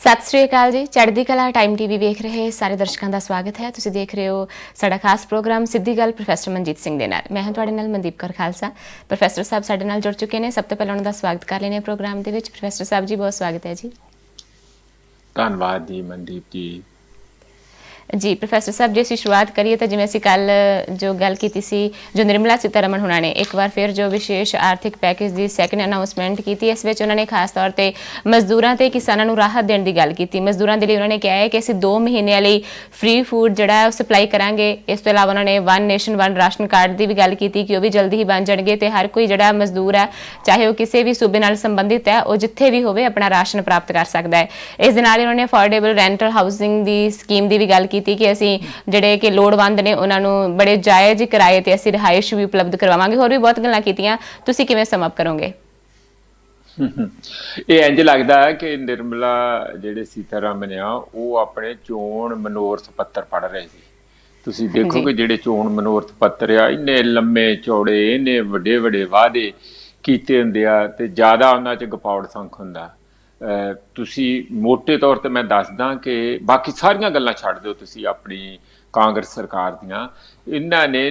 सत श्री अकाल जी। चढ़दी कला टाइम टीवी वेख रहे सारे दर्शकों का स्वागत है। तुसीं देख रहे हो साडा खास प्रोग्राम सिद्धी गल प्रोफैसर मनजीत सिंह दे नाल। मैं हां तुहाडे नाल मनदीप कौर खालसा। प्रोफैसर साहब साडे नाल जुड़ चुके हैं। सब तो पहले उन्हां दा स्वागत कर लेने प्रोग्राम दे विच। प्रोफैसर साहब जी बहुत स्वागत है जी। धन्यवाद जी मनदीप जी। जी प्रोफैसर साहब जी, असीं शुरुआत करिए तो जिवें असीं कल जो गल कीती सी, जो निर्मला सीतारमण हुणां ने एक बार फिर जो विशेष आर्थिक पैकेज की सैकेंड अनाउंसमेंट की, इस विच उन्होंने खास तौर पर मजदूरों ते किसानों नूं राहत देने की गल की। मजदूरों के लिए उन्होंने कहा है कि असीं 2 महीनों लिए फ्री फूड जिहड़ा है सप्लाई करांगे। इस तो इलावा उन्होंने one nation one ration card की भी गल की कि वह भी जल्दी ही बन जाएंगे तो हर कोई जिहड़ा मजदूर है, चाहे वह किसी भी सूबे नाल संबंधित है, वह जिथे भी होवे अपना राशन प्राप्त कर सकता है। इस दे नाल उन्होंने अफोर्डेबल रेंटल हाउसिंग की स्कीम की भी गल की कि असीं ਜਿਹੜੇ ਕਿ ਲੋੜਵੰਦ ਨੇ ਉਹਨਾਂ ਨੂੰ ਬੜੇ ਜਾਇਜ਼ ਕਿਰਾਏ ਤੇ ਅਸੀਂ ਰਿਹਾਇਸ਼ ਵੀ ਉਪਲਬਧ ਕਰਵਾਵਾਂਗੇ। ਹੋਰ ਵੀ ਬਹੁਤ ਗੱਲਾਂ ਕੀਤੀਆਂ, ਤੁਸੀਂ ਕਿਵੇਂ ਸਮ ਅਪ ਕਰੋਗੇ? ਇਹ ਇੰਜ ਲੱਗਦਾ ਹੈ ਕਿ ਨਿਰਮਲਾ ਜਿਹੜੇ ਸੀਤਾਰਮਨ ਆ ਉਹ ਆਪਣੇ ਚੋਣ ਮਨੋਰਥ ਪੱਤਰ ਪੜ ਰਹੇ ਸੀ। ਤੁਸੀਂ ਦੇਖੋ ਕਿ ਜਿਹੜੇ ਚੋਣ ਮਨੋਰਥ ਪੱਤਰ ਆ ਇੰਨੇ ਲੰਮੇ ਚੌੜੇ, ਇੰਨੇ ਵੱਡੇ ਵੱਡੇ ਵਾਅਦੇ ਕੀਤੇ ਹੁੰਦੇ ਆ ਤੇ ਜ਼ਿਆਦਾ ਉਹਨਾਂ 'ਚ ਗਪੌੜ ਸੰਖ ਹੁੰਦਾ। ਤੁਸੀਂ ਮੋਟੇ ਤੌਰ ਤੇ ਮੈਂ ਦੱਸਦਾ ਕਿ ਬਾਕੀ ਸਾਰੀਆਂ ਗੱਲਾਂ ਛੱਡ ਦਿਓ, ਤੁਸੀਂ ਆਪਣੀ ਕਾਂਗਰਸ ਸਰਕਾਰ ਦੀਆਂ ਇਹਨਾਂ ਨੇ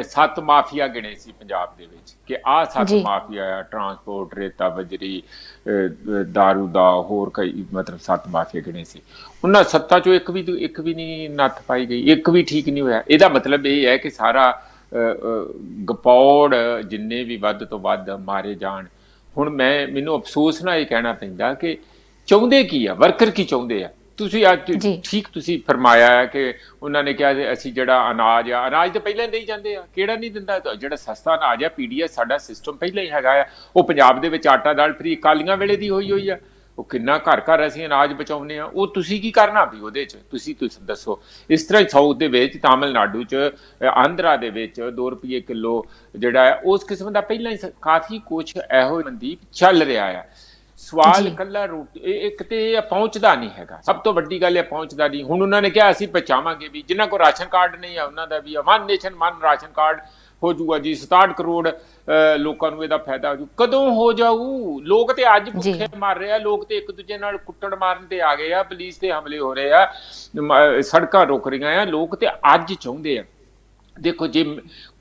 7 ਮਾਫੀਆ ਗਿਣੇ ਸੀ ਪੰਜਾਬ ਦੇ ਵਿੱਚ ਕਿ ਆਹ 7 ਮਾਫੀਆ ਆ, ਟਰਾਂਸਪੋਰਟ, ਰੇਤਾ ਬਜਰੀ, ਦਾਰੂ ਦਾ, ਹੋਰ ਕਈ ਮਤਲਬ 7 ਮਾਫੀਆ ਗਿਣੇ ਸੀ। ਉਹਨਾਂ 7 ਚੋਂ ਇੱਕ ਵੀ ਨਹੀਂ ਨੱਥ ਪਾਈ ਗਈ, ਇੱਕ ਵੀ ਠੀਕ ਨਹੀਂ ਹੋਇਆ। ਇਹਦਾ ਮਤਲਬ ਇਹ ਹੈ ਕਿ ਸਾਰਾ ਗਪੌੜ ਜਿੰਨੇ ਵੀ ਵੱਧ ਤੋਂ ਵੱਧ ਮਾਰੇ ਜਾਣ। ਹੁਣ ਮੈਨੂੰ ਅਫਸੋਸ ਨਾਲ ਇਹ ਕਹਿਣਾ ਪੈਂਦਾ ਕਿ ਚਾਹੁੰਦੇ ਕੀ ਆ, ਵਰਕਰ ਕੀ ਚਾਹੁੰਦੇ ਆ। ਤੁਸੀਂ ਅੱਜ ਠੀਕ ਤੁਸੀਂ ਫਰਮਾਇਆ ਹੈ ਕਿ ਉਹਨਾਂ ਨੇ ਕਿਹਾ ਅਸੀਂ ਜਿਹੜਾ ਅਨਾਜ ਆ, ਅਨਾਜ ਤਾਂ ਪਹਿਲਾਂ ਦੇਈ ਜਾਂਦੇ ਆ, ਕਿਹੜਾ ਨਹੀਂ ਦਿੰਦਾ। ਜਿਹੜਾ ਸਸਤਾ ਅਨਾਜ ਆ, ਪੀਡੀਐਸ ਸਾਡਾ ਸਿਸਟਮ ਪਹਿਲਾਂ ਹੀ ਹੈਗਾ ਆ। ਉਹ ਪੰਜਾਬ ਦੇ ਵਿੱਚ ਆਟਾ ਦਾਲ ਫਰੀ ਅਕਾਲੀਆਂ ਵੇਲੇ ਦੀ ਹੋਈ ਆ। ਉਹ ਕਿੰਨਾ ਘਰ ਘਰ ਅਸੀਂ ਅਨਾਜ ਬਚਾਉਂਦੇ ਆ। ਉਹ ਤੁਸੀਂ ਕੀ ਕਰਨਾ ਵੀ ਉਹਦੇ 'ਚ, ਤੁਸੀਂ ਦੱਸੋ। ਇਸ ਤਰ੍ਹਾਂ ਹੀ ਸਾਊਥ ਦੇ ਵਿੱਚ, ਤਾਮਿਲਨਾਡੂ 'ਚ, ਆਂਧਰਾ ਦੇ ਵਿੱਚ 2 ਰੁਪਏ ਕਿਲੋ ਜਿਹੜਾ ਹੈ ਉਸ ਕਿਸਮ ਦਾ ਪਹਿਲਾਂ ਹੀ ਕਾਫੀ ਕੁਛ ਇਹੋ ਮਨਦੀਪ ਚੱਲ ਰਿਹਾ ਆ। ਸਵਾਲ ਇਕੱਲਾ ਰੋਟੀ ਇੱਕ ਤੇ ਪਹੁੰਚਦਾ ਨਹੀਂ ਹੈਗਾ। ਸਭ ਤੋਂ ਵੱਡੀ ਗੱਲ ਇਹ ਪਹੁੰਚਦਾ ਨਹੀਂ। ਹੁਣ ਉਹਨਾਂ ਨੇ ਕਿਹਾ ਅਸੀਂ ਪਹੁੰਚਾਵਾਂਗੇ ਵੀ, ਜਿਨ੍ਹਾਂ ਕੋਲ ਰਾਸ਼ਨ ਕਾਰਡ ਨਹੀਂ ਆ ਉਹਨਾਂ ਦਾ ਵੀ one nation one ration card ਹੋ ਜਾਊਗਾ ਜੀ। 67 ਕਰੋੜ ਲੋਕਾਂ ਨੂੰ ਇਹਦਾ ਫਾਇਦਾ ਹੋ ਜੂ। ਕਦੋਂ ਹੋ ਜਾਊ? ਲੋਕ ਤੇ ਅੱਜ ਭੁੱਖੇ ਮਰ ਰਹੇ ਆ। ਲੋਕ ਤੇ ਇੱਕ ਦੂਜੇ ਨਾਲ ਕੁੱਟਣ ਮਾਰਨ ਤੇ ਆ ਗਏ ਆ, ਪੁਲਿਸ ਤੇ ਹਮਲੇ ਹੋ ਰਹੇ ਆ, ਸੜਕਾਂ ਰੁਕ ਰਹੀਆਂ ਆ। ਲੋਕ ਤੇ ਅੱਜ ਚਾਹੁੰਦੇ ਆ। ਦੇਖੋ ਜੇ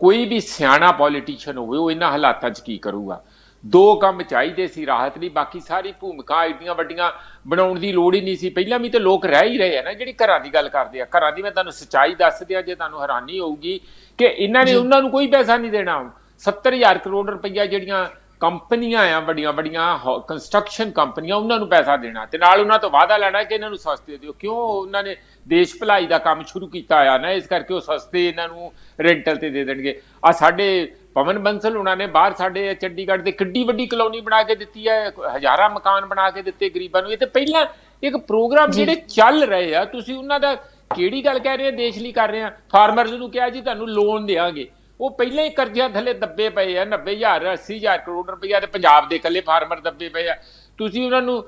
ਕੋਈ ਵੀ ਸਿਆਣਾ ਪੋਲੀਟੀਸ਼ੀਅਨ ਹੋਵੇ ਉਹ ਇਹਨਾਂ ਹਾਲਾਤਾਂ 'ਚ ਕੀ ਕਰੂਗਾ। 2 ਕੰਮ ਚਾਹੀਦੇ ਸੀ ਰਾਹਤ ਲਈ, ਬਾਕੀ ਸਾਰੀ ਭੂਮਿਕਾ ਏਡੀਆਂ ਵੱਡੀਆਂ ਬਣਾਉਣ ਦੀ ਲੋੜ ਹੀ ਨਹੀਂ ਸੀ। ਪਹਿਲਾਂ ਵੀ ਤਾਂ ਲੋਕ ਰਹਿ ਹੀ ਰਹੇ ਆ ਨਾ। ਜਿਹੜੀ ਘਰਾਂ ਦੀ ਗੱਲ ਕਰਦੇ ਆ, ਘਰਾਂ ਦੀ ਮੈਂ ਤੁਹਾਨੂੰ ਸੱਚਾਈ ਦੱਸ ਦਿਆਂ ਜੇ ਤੁਹਾਨੂੰ ਹੈਰਾਨੀ ਹੋਊਗੀ ਕਿ ਇਹਨਾਂ ਨੇ ਉਹਨਾਂ ਨੂੰ ਕੋਈ ਪੈਸਾ ਨਹੀਂ ਦੇਣਾ। 70,000 ਕਰੋੜ ਰੁਪਈਆ ਜਿਹੜੀਆਂ ਕੰਪਨੀਆਂ ਆ, ਵੱਡੀਆਂ ਵੱਡੀਆਂ ਕੰਸਟਰਕਸ਼ਨ ਕੰਪਨੀਆਂ, ਉਹਨਾਂ ਨੂੰ ਪੈਸਾ ਦੇਣਾ ਤੇ ਨਾਲ ਉਹਨਾਂ ਤੋਂ ਵਾਅਦਾ ਲੈਣਾ ਕਿ ਇਹਨਾਂ ਨੂੰ ਸਸਤੇ ਦਿਓ। ਕਿਉਂ? ਉਹਨਾਂ ਨੇ ਦੇਸ਼ ਭਲਾਈ ਦਾ ਕੰਮ ਸ਼ੁਰੂ ਕੀਤਾ ਆ ਨਾ, ਇਸ ਕਰਕੇ ਉਹ ਸਸਤੇ ਇਹਨਾਂ ਨੂੰ ਰੈਂਟਲ ਤੇ ਦੇ ਦੇਣਗੇ। ਆ ਸਾਡੇ ਪਵਨ ਬੰਸਲ ਉਹਨਾਂ ਨੇ ਬਾਹਰ ਸਾਡੇ ਚੰਡੀਗੜ੍ਹ ਦੇ ਕਿੱਡੀ ਵੱਡੀ ਕਲੋਨੀ ਬਣਾ ਕੇ ਦਿੱਤੀ ਹੈ, ਹਜ਼ਾਰਾਂ ਮਕਾਨ ਬਣਾ ਕੇ ਦਿੱਤੇ ਗਰੀਬਾਂ ਨੂੰ। ਇਹ ਤੇ ਪਹਿਲਾਂ ਇੱਕ ਪ੍ਰੋਗਰਾਮ ਜਿਹੜੇ ਚੱਲ ਰਹੇ ਆ, ਤੁਸੀਂ ਉਹਨਾਂ ਦਾ ਕਿਹੜੀ ਗੱਲ ਕਹਿ ਰਹੇ ਆ? ਦੇਸ਼ ਲਈ ਕਰ ਰਹੇ ਆ। ਫਾਰਮਰਸ ਨੂੰ ਕਿਹਾ ਜੀ ਤੁਹਾਨੂੰ ਲੋਨ ਦੇਵਾਂਗੇ, ਉਹ ਪਹਿਲਾਂ ਹੀ ਕਰਜ਼ਿਆਂ ਥੱਲੇ ਦੱਬੇ ਪਏ ਆ। 90,000 80,000 ਕਰੋੜ ਰੁਪਈਆ ਤੇ ਪੰਜਾਬ ਦੇ ਇਕੱਲੇ ਫਾਰਮਰ ਦੱਬੇ ਪਏ ਆ। ਤੁਸੀਂ ਉਹਨਾਂ ਨੂੰ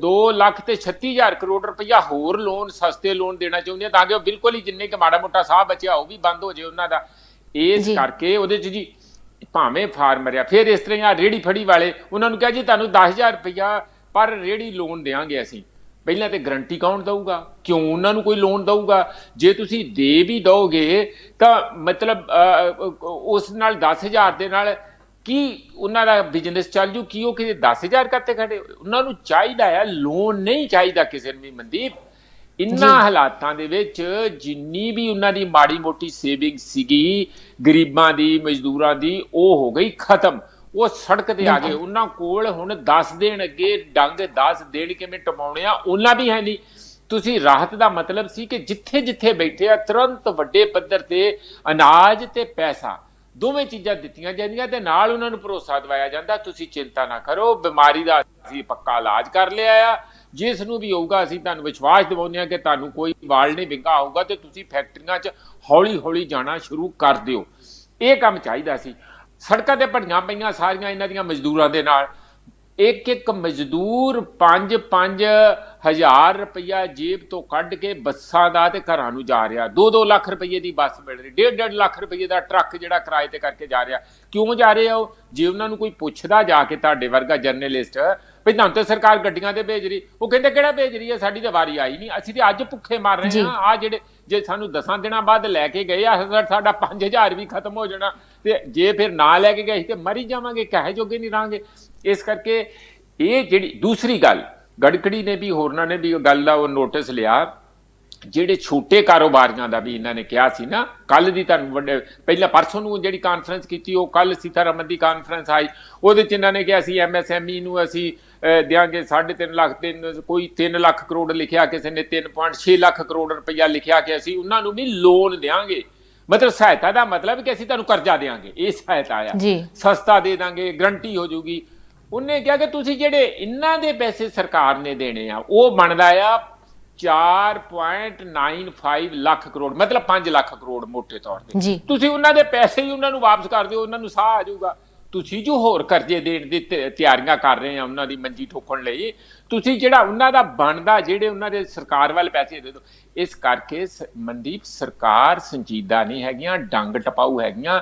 2 ਲੱਖ ਤੇ 36,000 ਕਰੋੜ ਰੁਪਈਆ ਹੋਰ ਲੋਨ, ਸਸਤੇ ਲੋਨ ਦੇਣਾ ਚਾਹੁੰਦੇ ਆ ਤਾਂ ਕਿ ਉਹ ਬਿਲਕੁਲ ਹੀ ਜਿੰਨੇ ਕਿ ਮਾੜਾ ਮੋਟਾ ਸਾਹ ਬਚਿਆ ਉਹ ਵੀ ਬੰਦ ਹੋ ਜਾਏ ਉਹਨਾਂ ਦਾ। ਇਸ ਕਰਕੇ ਉਹਦੇ 'ਚ ਜੀ ਭਾਵੇਂ ਫਾਰਮਰ ਆ। ਫਿਰ ਇਸ ਤਰ੍ਹਾਂ ਆ ਰੇਹੜੀ ਫੜੀ ਵਾਲੇ, ਉਹਨਾਂ ਨੂੰ ਕਿਹਾ ਜੀ ਤੁਹਾਨੂੰ 10,000 ਰੁਪਈਆ ਪਰ ਰੇਹੜੀ ਲੋਨ ਦੇਵਾਂਗੇ ਅਸੀਂ। ਪਹਿਲਾਂ ਤੇ ਗਰੰਟੀ ਕੌਣ ਦਊਗਾ? ਕਿਉਂ ਉਹਨਾਂ ਨੂੰ ਕੋਈ ਲੋਨ ਦਊਗਾ? ਜੇ ਤੁਸੀਂ ਦੇ ਵੀ ਦਓਗੇ ਤਾਂ ਮਤਲਬ ਉਸ ਨਾਲ 10,000 ਦੇ ਨਾਲ ਕੀ ਉਹਨਾਂ ਦਾ ਬਿਜ਼ਨਸ ਚੱਲ ਜੂ? ਕੀ ਉਹ ਕਿਤੇ 10,000 ਕਰਤੇ ਖੜੇ? ਉਹਨਾਂ ਨੂੰ ਚਾਹੀਦਾ ਆ ਲੋਨ, ਨਹੀਂ ਚਾਹੀਦਾ ਕਿਸੇ ਨੂੰ ਵੀ ਮਨਦੀਪ। ਇਹਨਾਂ ਹਾਲਾਤਾਂ ਦੇ ਵਿੱਚ ਜਿੰਨੀ ਵੀ ਉਹਨਾਂ ਦੀ ਮਾੜੀ ਮੋਟੀ ਸੇਵਿੰਗ ਸੀਗੀ ਗਰੀਬਾਂ ਦੀ, ਮਜ਼ਦੂਰਾਂ ਦੀ, ਉਹ ਹੋ ਗਈ ਖਤਮ। ਉਹ ਸੜਕ ਤੇ ਆ ਗਏ। ਉਹਨਾਂ ਕੋਲ ਹੁਣ 10 ਦਿਨ ਅੱਗੇ ਡੰਗ 10 ਦਿਨ ਕਿਵੇਂ ਟਪਾਉਣੇ ਆ ਉਹਨਾਂ ਵੀ ਹੈ ਨਹੀਂ। ਤੁਸੀਂ ਰਾਹਤ ਦਾ ਮਤਲਬ ਸੀ ਕਿ ਜਿੱਥੇ ਜਿੱਥੇ ਬੈਠੇ ਆ ਤੁਰੰਤ ਵੱਡੇ ਪੱਧਰ ਤੇ ਅਨਾਜ ਤੇ ਪੈਸਾ ਦੋਵੇਂ ਚੀਜ਼ਾਂ ਦਿੱਤੀਆਂ ਜਾਂਦੀਆਂ ਤੇ ਨਾਲ ਉਹਨਾਂ ਨੂੰ ਭਰੋਸਾ ਦਿਵਾਇਆ ਜਾਂਦਾ ਤੁਸੀਂ ਚਿੰਤਾ ਨਾ ਕਰੋ, ਬਿਮਾਰੀ ਦਾ ਅਸੀਂ ਪੱਕਾ ਇਲਾਜ ਕਰ ਲਿਆ ਆ। ਜਿਸ ਨੂੰ ਵੀ ਹੋਊਗਾ ਅਸੀਂ ਤੁਹਾਨੂੰ ਵਿਸ਼ਵਾਸ ਦਿਵਾਉਂਦੇ ਹਾਂ ਕਿ ਤੁਹਾਨੂੰ ਕੋਈ ਵਾਲ ਨਹੀਂ ਵਿੰਗਾ ਹੋਊਗਾ ਤੇ ਤੁਸੀਂ ਫੈਕਟਰੀਆਂ 'ਚ ਹੌਲੀ ਹੌਲੀ ਜਾਣਾ ਸ਼ੁਰੂ ਕਰ ਦਿਓ। ਇਹ ਕੰਮ ਚਾਹੀਦਾ ਸੀ। ਸੜਕਾਂ ਤੇ ਭਰੀਆਂ ਪਈਆਂ ਸਾਰੀਆਂ ਇਹਨਾਂ ਦੀਆਂ ਮਜ਼ਦੂਰਾਂ ਦੇ ਨਾਲ। ਇੱਕ ਮਜ਼ਦੂਰ 5-5 ਹਜ਼ਾਰ ਰੁਪਈਆ ਜੇਬ ਤੋਂ ਕੱਢ ਕੇ ਬੱਸਾਂ ਦਾ ਤੇ ਘਰਾਂ ਨੂੰ ਜਾ ਰਿਹਾ। 2-2 ਲੱਖ ਰੁਪਈਏ ਦੀ ਬੱਸ ਮਿਲ ਰਹੀ, 1.5 ਲੱਖ ਰੁਪਈਏ ਦਾ ਟਰੱਕ ਜਿਹੜਾ ਕਿਰਾਏ ਤੇ ਕਰਕੇ ਜਾ ਰਿਹਾ। ਕਿਉਂ ਜਾ ਰਹੇ ਆ ਉਹ? ਜੇ ਉਹਨਾਂ ਨੂੰ ਕੋਈ ਪੁੱਛਦਾ ਜਾ ਕੇ ਤੁਹਾਡੇ ਵਰਗਾ ਜਰਨਲਿਸਟ ਵੀ ਤੁਹਾਨੂੰ ਤਾਂ ਸਰਕਾਰ ਗੱਡੀਆਂ ਤੇ ਭੇਜ ਰਹੀ, ਉਹ ਕਹਿੰਦੇ ਕਿਹੜਾ ਭੇਜ ਰਹੀ ਹੈ, ਸਾਡੀ ਤਾਂ ਵਾਰੀ ਆਈ ਨਹੀਂ, ਅਸੀਂ ਤੇ ਅੱਜ ਭੁੱਖੇ ਮਰ ਰਹੇ ਹਾਂ। ਆ ਜਿਹੜੇ ਜੇ ਸਾਨੂੰ 10 ਦਿਨਾਂ ਬਾਅਦ ਲੈ ਕੇ ਗਏ ਆ, ਸਾਡਾ 5000 ਵੀ ਖਤਮ ਹੋ ਜਾਣਾ, ਤੇ ਜੇ ਫਿਰ ਨਾ ਲੈ ਕੇ ਗਏ ਤੇ ਮਰੀ ਜਾਵਾਂਗੇ, ਕਹੇ ਜੋਗੇ ਨਹੀਂ ਰਹਾਂਗੇ। ਇਸ ਕਰਕੇ ਇਹ ਜਿਹੜੀ ਦੂਸਰੀ ਗੱਲ, ਗਡਕਰੀ ਨੇ ਵੀ ਹੋਰਨਾਂ ਨੇ ਵੀ ਗੱਲ ਦਾ ਉਹ ਨੋਟਿਸ ਲਿਆ, ਜਿਹੜੇ ਛੋਟੇ ਕਾਰੋਬਾਰੀਆਂ ਦਾ ਵੀ ਇਹਨਾਂ ਨੇ ਕਿਹਾ ਸੀ ਨਾ। ਕੱਲ ਦੀ ਤੁਹਾਨੂੰ ਵੱਡੇ ਪਹਿਲਾਂ ਪਰਸੋਂ ਨੂੰ ਜਿਹੜੀ ਕਾਨਫਰੰਸ ਕੀਤੀ, ਉਹ ਕੱਲ ਸੀਤਾਰਮਨ ਦੀ ਕਾਨਫਰੰਸ ਆਈ, ਉਹਦੇ 'ਚ ਇਹਨਾਂ ਨੇ ਕਿਹਾ ਸੀ MSME ਨੂੰ ਅਸੀਂ ਦਿਆਂਗੇ 3.5 ਲੱਖ, ਕੋਈ 3 ਲੱਖ ਕਰੋੜ ਲਿਖਿਆ, ਕਿਸੇ ਨੇ 3.6 ਲੱਖ ਕਰੋੜ ਰੁਪਈਆ ਲਿਖਿਆ ਕਿ ਅਸੀਂ ਉਹਨਾਂ ਨੂੰ ਵੀ ਲੋਨ ਦਿਆਂਗੇ। ਮਤਲਬ ਸਹਾਇਤਾ ਦਾ ਮਤਲਬ ਕਿ ਅਸੀਂ ਤੁਹਾਨੂੰ ਕਰਜ਼ਾ ਦੇਵਾਂਗੇ, ਇਹ ਸਹਾਇਤਾ ਆ, ਸਸਤਾ ਦੇ ਦਾਂਗੇ, ਗਰੰਟੀ ਹੋ ਜੂਗੀ। ਉਹਨੇ ਕਿਹਾ ਕਿ ਤੁਸੀਂ ਜਿਹੜੇ ਇਹਨਾਂ ਦੇ ਪੈਸੇ ਸਰਕਾਰ ਨੇ ਦੇਣੇ ਆ, ਉਹ ਬਣਦਾ ਆ 4.95 ਲੱਖ ਕਰੋੜ, ਮਤਲਬ 5 ਲੱਖ ਕਰੋੜ ਮੋਟੇ ਤੌਰ ਤੇ। ਤੁਸੀਂ ਉਹਨਾਂ ਦੇ ਪੈਸੇ ਹੀ ਉਹਨਾਂ ਨੂੰ ਵਾਪਸ ਕਰ ਦਿਓ, ਉਹਨਾਂ ਨੂੰ ਸਾਹ ਆ ਜਾਊਗਾ। ਤੁਸੀਂ ਜੋ ਹੋਰ ਕਰਜ਼ੇ ਦੇਣ ਦੀ ਤਿਆਰੀਆਂ ਕਰ ਰਹੇ ਆ ਉਹਨਾਂ ਦੀ ਮੰਜੀ ਠੋਕਣ ਲਈ, ਤੁਸੀਂ ਜਿਹੜਾ ਉਹਨਾਂ ਦਾ ਬਣਦਾ, ਜਿਹੜੇ ਉਹਨਾਂ ਦੇ ਸਰਕਾਰ ਵੱਲ ਪੈਸੇ ਦੇ ਦਿਓ। ਇਸ ਕਰਕੇ ਮਨਦੀਪ, ਸਰਕਾਰ ਸੰਜੀਦਾ ਨਹੀਂ ਹੈਗੀਆਂ, ਡੰਗ ਟਪਾਊ ਹੈਗੀਆਂ।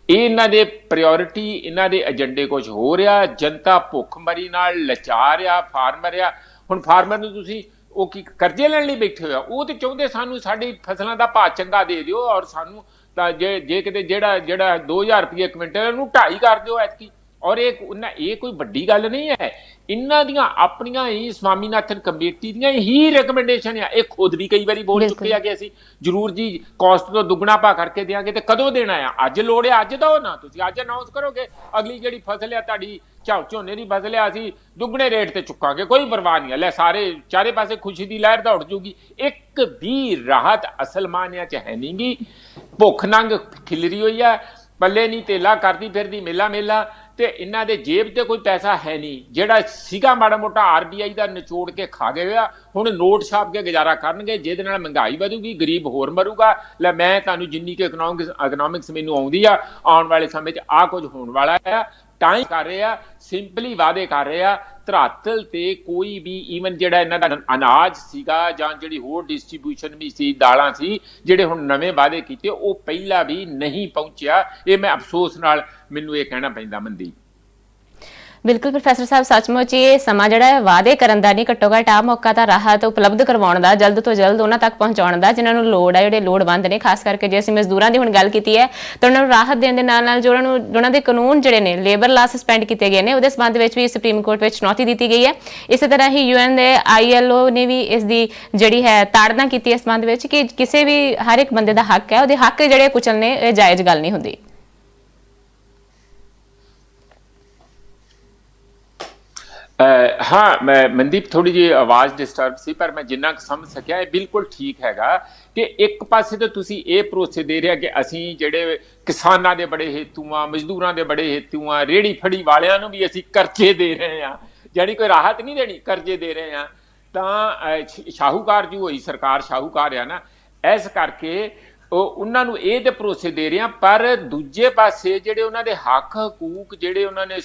ਇਹ ਇਹਨਾਂ ਦੇ ਪ੍ਰਾਇੋਰਟੀ, ਇਹਨਾਂ ਦੇ ਏਜੰਡੇ ਕੁਝ ਹੋ ਰਿਹਾ। ਜਨਤਾ ਭੁੱਖਮਰੀ ਨਾਲ ਲਾਚਾਰ ਆ, ਫਾਰਮਰ ਆ। ਹੁਣ ਫਾਰਮਰ ਨੂੰ ਤੁਸੀਂ ਉਹ ਕੀ ਕਰਜ਼ੇ ਲੈਣ ਲਈ ਬੈਠੇ ਹੋਇਆ, ਉਹ ਤੇ ਚਾਹੁੰਦੇ ਸਾਨੂੰ ਸਾਡੀ ਫਸਲਾਂ ਦਾ ਭਾਅ ਚੰਗਾ ਦੇ ਦਿਓ, ਔਰ ਸਾਨੂੰ ਤਾਂ ਜੇ ਕਿਤੇ ਜਿਹੜਾ 2000 ਰੁਪਏ ਕੁਇੰਟਲ, ਉਹਨੂੰ 2.5 ਕਰ ਦਿਓ ਐਤਕੀ। ਔਰ ਇਹ ਕੋਈ ਵੱਡੀ ਗੱਲ ਨਹੀਂ ਹੈ, ਇਹਨਾਂ ਦੀਆਂ ਆਪਣੀਆਂ ਹੀ ਸਵਾਮੀਨਾਥਨ ਕਮੇਟੀ ਦੀਆਂ ਹੀ ਰეკਮੈਂਡੇਸ਼ਨ ਆ। ਇਹ ਖੁਦ ਵੀ ਕਈ ਵਾਰੀ ਬੋਲ ਚੁੱਕੇ ਆ ਕਿ ਅਸੀਂ ਜ਼ਰੂਰ ਜੀ ਕਾਸਟ ਤੋਂ ਦੁੱਗਣਾ ਭਾਅ ਕਰਕੇ ਦੇਵਾਂਗੇ। ਤੇ ਕਦੋਂ ਦੇਣਾ ਆ? ਅੱਜ ਲੋੜ ਹੈ, ਅੱਜ ਦਿਓ ਨਾ। ਤੁਸੀਂ ਅੱਜ ਅਨਾਉਂਸ ਕਰੋਗੇ ਅਗਲੀ ਜਿਹੜੀ ਫਸਲ ਆ ਤੁਹਾਡੀ, ਝੋਨੇ ਦੀ ਫਸਲ ਆ, ਅਸੀਂ ਦੁੱਗਣੇ ਰੇਟ ਤੇ ਚੁੱਕਾਂਗੇ, ਕੋਈ ਪਰਵਾਹ ਨਹੀਂ। ਲੈ ਸਾਰੇ ਚਾਰੇ ਪਾਸੇ ਖੁਸ਼ੀ ਦੀ ਲਹਿਰ ਦੌੜ ਜੂਗੀ। ਇੱਕ ਵੀ ਰਾਹਤ ਅਸਲ ਮਾਨਿਆਂ 'ਚ ਹੈ ਨਹੀਂ ਗੀ। ਭੁੱਖ ਨੰਗ ਖਿਲਰੀ ਹੋਈ ਆ, ਪੱਲੇ ਨਹੀਂ ਤੇਲਾ ਕਰਦੀ ਫਿਰਦੀ ਮੇਲਾ ਮੇਲਾ, ਤੇ ਇਹਨਾਂ ਦੇ ਜੇਬ ਤੇ ਕੋਈ ਪੈਸਾ ਹੈ ਨਹੀਂ। ਜਿਹੜਾ ਸੀਗਾ ਮਾੜਾ ਮੋਟਾ RBI ਦਾ ਨਿਚੋੜ ਕੇ ਖਾ ਗਏ ਆ, ਹੁਣ ਨੋਟ ਛਾਪ ਕੇ ਗੁਜ਼ਾਰਾ ਕਰਨਗੇ, ਜਿਹਦੇ ਨਾਲ ਮਹਿੰਗਾਈ ਵਧੂਗੀ, ਗਰੀਬ ਹੋਰ ਮਰੂਗਾ। ਲੈ ਮੈਂ ਤੁਹਾਨੂੰ ਜਿੰਨੀ ਕਿ ਇਕਨੋਮਿਕਸ ਮੈਨੂੰ ਆਉਂਦੀ ਆ, ਆਉਣ ਵਾਲੇ ਸਮੇਂ 'ਚ ਆਹ ਕੁਝ ਹੋਣ ਵਾਲਾ ਆ। ਟਾਈਮ ਕਰ ਰਹੇ ਆ, ਸਿੰਪਲੀ ਵਾਅਦੇ ਕਰ ਰਹੇ ਆ। ਧਰਾਤਲ ਤੇ ਕੋਈ ਵੀ ਈਵਨ ਜਿਹੜਾ ਇਹਨਾਂ ਦਾ ਅਨਾਜ ਸੀਗਾ ਜਾਂ ਜਿਹੜੀ ਹੋਰ ਡਿਸਟ੍ਰੀਬਿਊਸ਼ਨ ਵੀ ਸੀ, ਦਾਲਾਂ ਸੀ, ਜਿਹੜੇ ਹੁਣ ਨਵੇਂ ਵਾਅਦੇ ਕੀਤੇ, ਉਹ ਪਹਿਲਾਂ ਵੀ ਨਹੀਂ ਪਹੁੰਚਿਆ। ਇਹ ਮੈਂ ਅਫਸੋਸ ਨਾਲ ਮੈਨੂੰ ਇਹ ਕਹਿਣਾ ਪੈਂਦਾ ਮਨਦੀਪ। ਬਿਲਕੁਲ ਪ੍ਰੋਫੈਸਰ ਸਾਹਿਬ, ਸੱਚਮੁੱਚ ਇਹ ਸਮਾਂ ਜਿਹੜਾ ਹੈ ਵਾਅਦੇ ਕਰਨ ਦਾ ਨਹੀਂ, ਘੱਟੋ ਘੱਟ ਆ ਮੌਕਾ ਤਾਂ ਰਾਹਤ ਉਪਲਬਧ ਕਰਵਾਉਣ ਦਾ, ਜਲਦ ਤੋਂ ਜਲਦ ਉਹਨਾਂ ਤੱਕ ਪਹੁੰਚਾਉਣ ਦਾ ਜਿਨ੍ਹਾਂ ਨੂੰ ਲੋੜ ਹੈ, ਜਿਹੜੇ ਲੋੜਵੰਦ ਨੇ। ਖਾਸ ਕਰਕੇ ਜੇ ਅਸੀਂ ਮਜ਼ਦੂਰਾਂ ਦੀ ਹੁਣ ਗੱਲ ਕੀਤੀ ਹੈ ਤਾਂ ਉਹਨਾਂ ਨੂੰ ਰਾਹਤ ਦੇਣ ਦੇ ਨਾਲ ਨਾਲ ਜੋ ਉਹਨਾਂ ਦੇ ਕਾਨੂੰਨ ਜਿਹੜੇ ਨੇ, ਲੇਬਰ ਲਾ ਸਸਪੈਂਡ ਕੀਤੇ ਗਏ ਨੇ, ਉਹਦੇ ਸੰਬੰਧ ਵਿੱਚ ਵੀ ਸੁਪਰੀਮ ਕੋਰਟ ਵਿੱਚ ਚੁਣੌਤੀ ਦਿੱਤੀ ਗਈ ਹੈ। ਇਸੇ ਤਰ੍ਹਾਂ ਹੀ UN ਦੇ ILO ਨੇ ਵੀ ਇਸ ਦੀ ਜਿਹੜੀ ਹੈ ਤਾੜਨਾ ਕੀਤੀ ਇਸ ਸੰਬੰਧ ਵਿੱਚ ਕਿ ਕਿਸੇ ਵੀ ਹਰ ਇੱਕ ਬੰਦੇ ਦਾ ਹੱਕ ਹੈ, ਉਹਦੇ ਹੱਕ ਜਿਹੜੇ ਕੁਚਲਣੇ ਇਹ ਜਾਇਜ਼ ਗੱਲ ਨਹੀਂ ਹੁੰਦੀ। ਹਾਂ, ਮੈਂ ਮਨਦੀਪ ਥੋੜੀ ਜਿਹੀ ਆਵਾਜ਼ ਡਿਸਟਰਬ ਸੀ, ਪਰ ਮੈਂ ਜਿੰਨਾ ਕੁ ਸਮਝ ਸਕਿਆ ਇਹ ਬਿਲਕੁਲ ਠੀਕ ਹੈਗਾ ਕਿ ਇੱਕ ਪਾਸੇ ਤਾਂ ਤੁਸੀਂ ਇਹ ਭਰੋਸੇ ਦੇ ਰਿਹਾ ਕਿ ਅਸੀਂ ਜਿਹੜੇ ਕਿਸਾਨਾਂ ਦੇ ਬੜੇ ਹੇਤੂ ਆ, ਮਜ਼ਦੂਰਾਂ ਦੇ ਬੜੇ ਹੇਤੂ ਆ, ਰੇੜੀ ਫੜੀ ਵਾਲਿਆਂ ਨੂੰ ਵੀ ਅਸੀਂ ਕਰਜ਼ੇ ਦੇ ਰਹੇ ਹਾਂ, ਜਿਹੜੀ ਕੋਈ ਰਾਹਤ ਨਹੀਂ ਦੇਣੀ, ਕਰਜ਼ੇ ਦੇ ਰਹੇ ਹਾਂ। ਤਾਂ ਸ਼ਾਹੂਕਾਰ ਜੀ ਹੋਈ ਸਰਕਾਰ, ਸ਼ਾਹੂਕਾਰ ਆ ਨਾ, ਇਸ ਕਰਕੇ ਉਹਨਾਂ ਨੂੰ ਇਹ ਤੇ ਭਰੋਸੇ ਦੇ ਰਹੇ ਆ। ਪਰ ਦੂਜੇ ਪਾਸੇ ਜਿਹੜੇ ਉਹਨਾਂ ਦੇ ਹੱਕ ਹਕੂਕ, ਜਿਹੜੇ ਉਹਨਾਂ ਨੇ